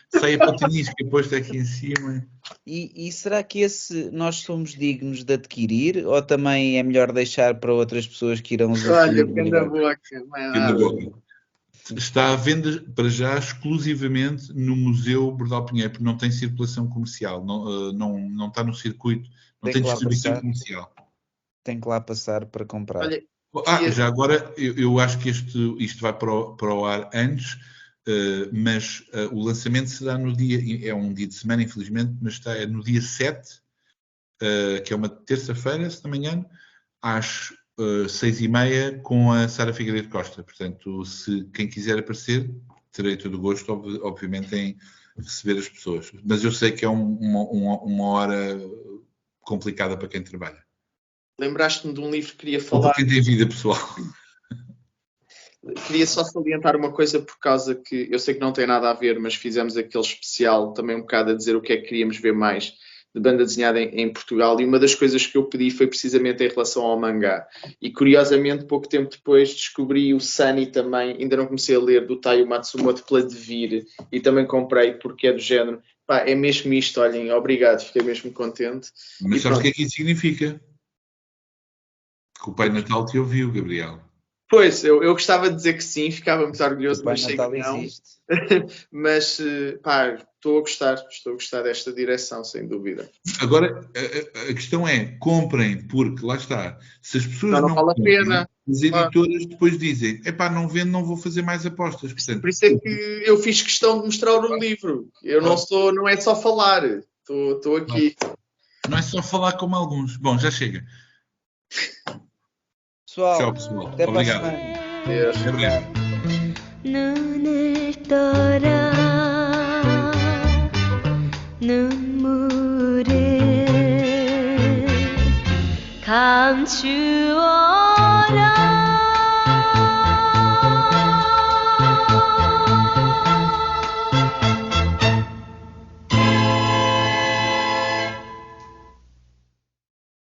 Sai a patanisca posto aqui em cima. E será que esse nós somos dignos de adquirir ou também é melhor deixar para outras pessoas que irão usar? Olha, penda boca. Está à venda para já exclusivamente no Museu Bordal Pinheiro, porque não tem circulação comercial, não está no circuito, não tem distribuição comercial. Tem que lá passar para comprar. Olha, já agora, eu acho que isto vai para o ar antes. mas o lançamento será no dia, é um dia de semana, infelizmente, mas é no dia 7, que é uma terça-feira, se não me engano, às 6h30, com a Sara Figueiredo Costa. Portanto, se quem quiser aparecer, terei todo o gosto, obviamente, em receber as pessoas. Mas eu sei que é uma hora complicada para quem trabalha. Lembraste-me de um livro que queria Ou falar. para quem tem vida pessoal. Queria só salientar uma coisa, por causa que eu sei que não tem nada a ver, mas fizemos aquele especial também um bocado a dizer o que é que queríamos ver mais de banda desenhada em Portugal, e uma das coisas que eu pedi foi precisamente em relação ao mangá. E curiosamente, pouco tempo depois, descobri o Sunny também, ainda não comecei a ler, do Taiyo Matsumoto pela Devir, e também comprei porque é do género. Pá, é mesmo isto, olhem, obrigado, fiquei mesmo contente. Mas E sabes o que pronto. é que isso significa? Que o Pai Natal te ouviu, Gabriel. Pois, eu gostava de dizer que sim, ficava muito orgulhoso, O Pai mas sei Natal que não. existe. Mas, pá, estou a gostar desta direção, sem dúvida. Agora, a questão é, comprem, porque lá está, se as pessoas Não não vale a comprem, pena. as editoras depois dizem, epá, não vendo, não vou fazer mais apostas. Portanto, Por isso é que eu fiz questão de mostrar o livro. Eu não é só falar, estou aqui. não é só falar como alguns. Bom, já chega. Pessoal, Tchau, pessoal. até para a Obrigado. semana. Deus. Até breve. 눈을 떠라 눈물을 감추어라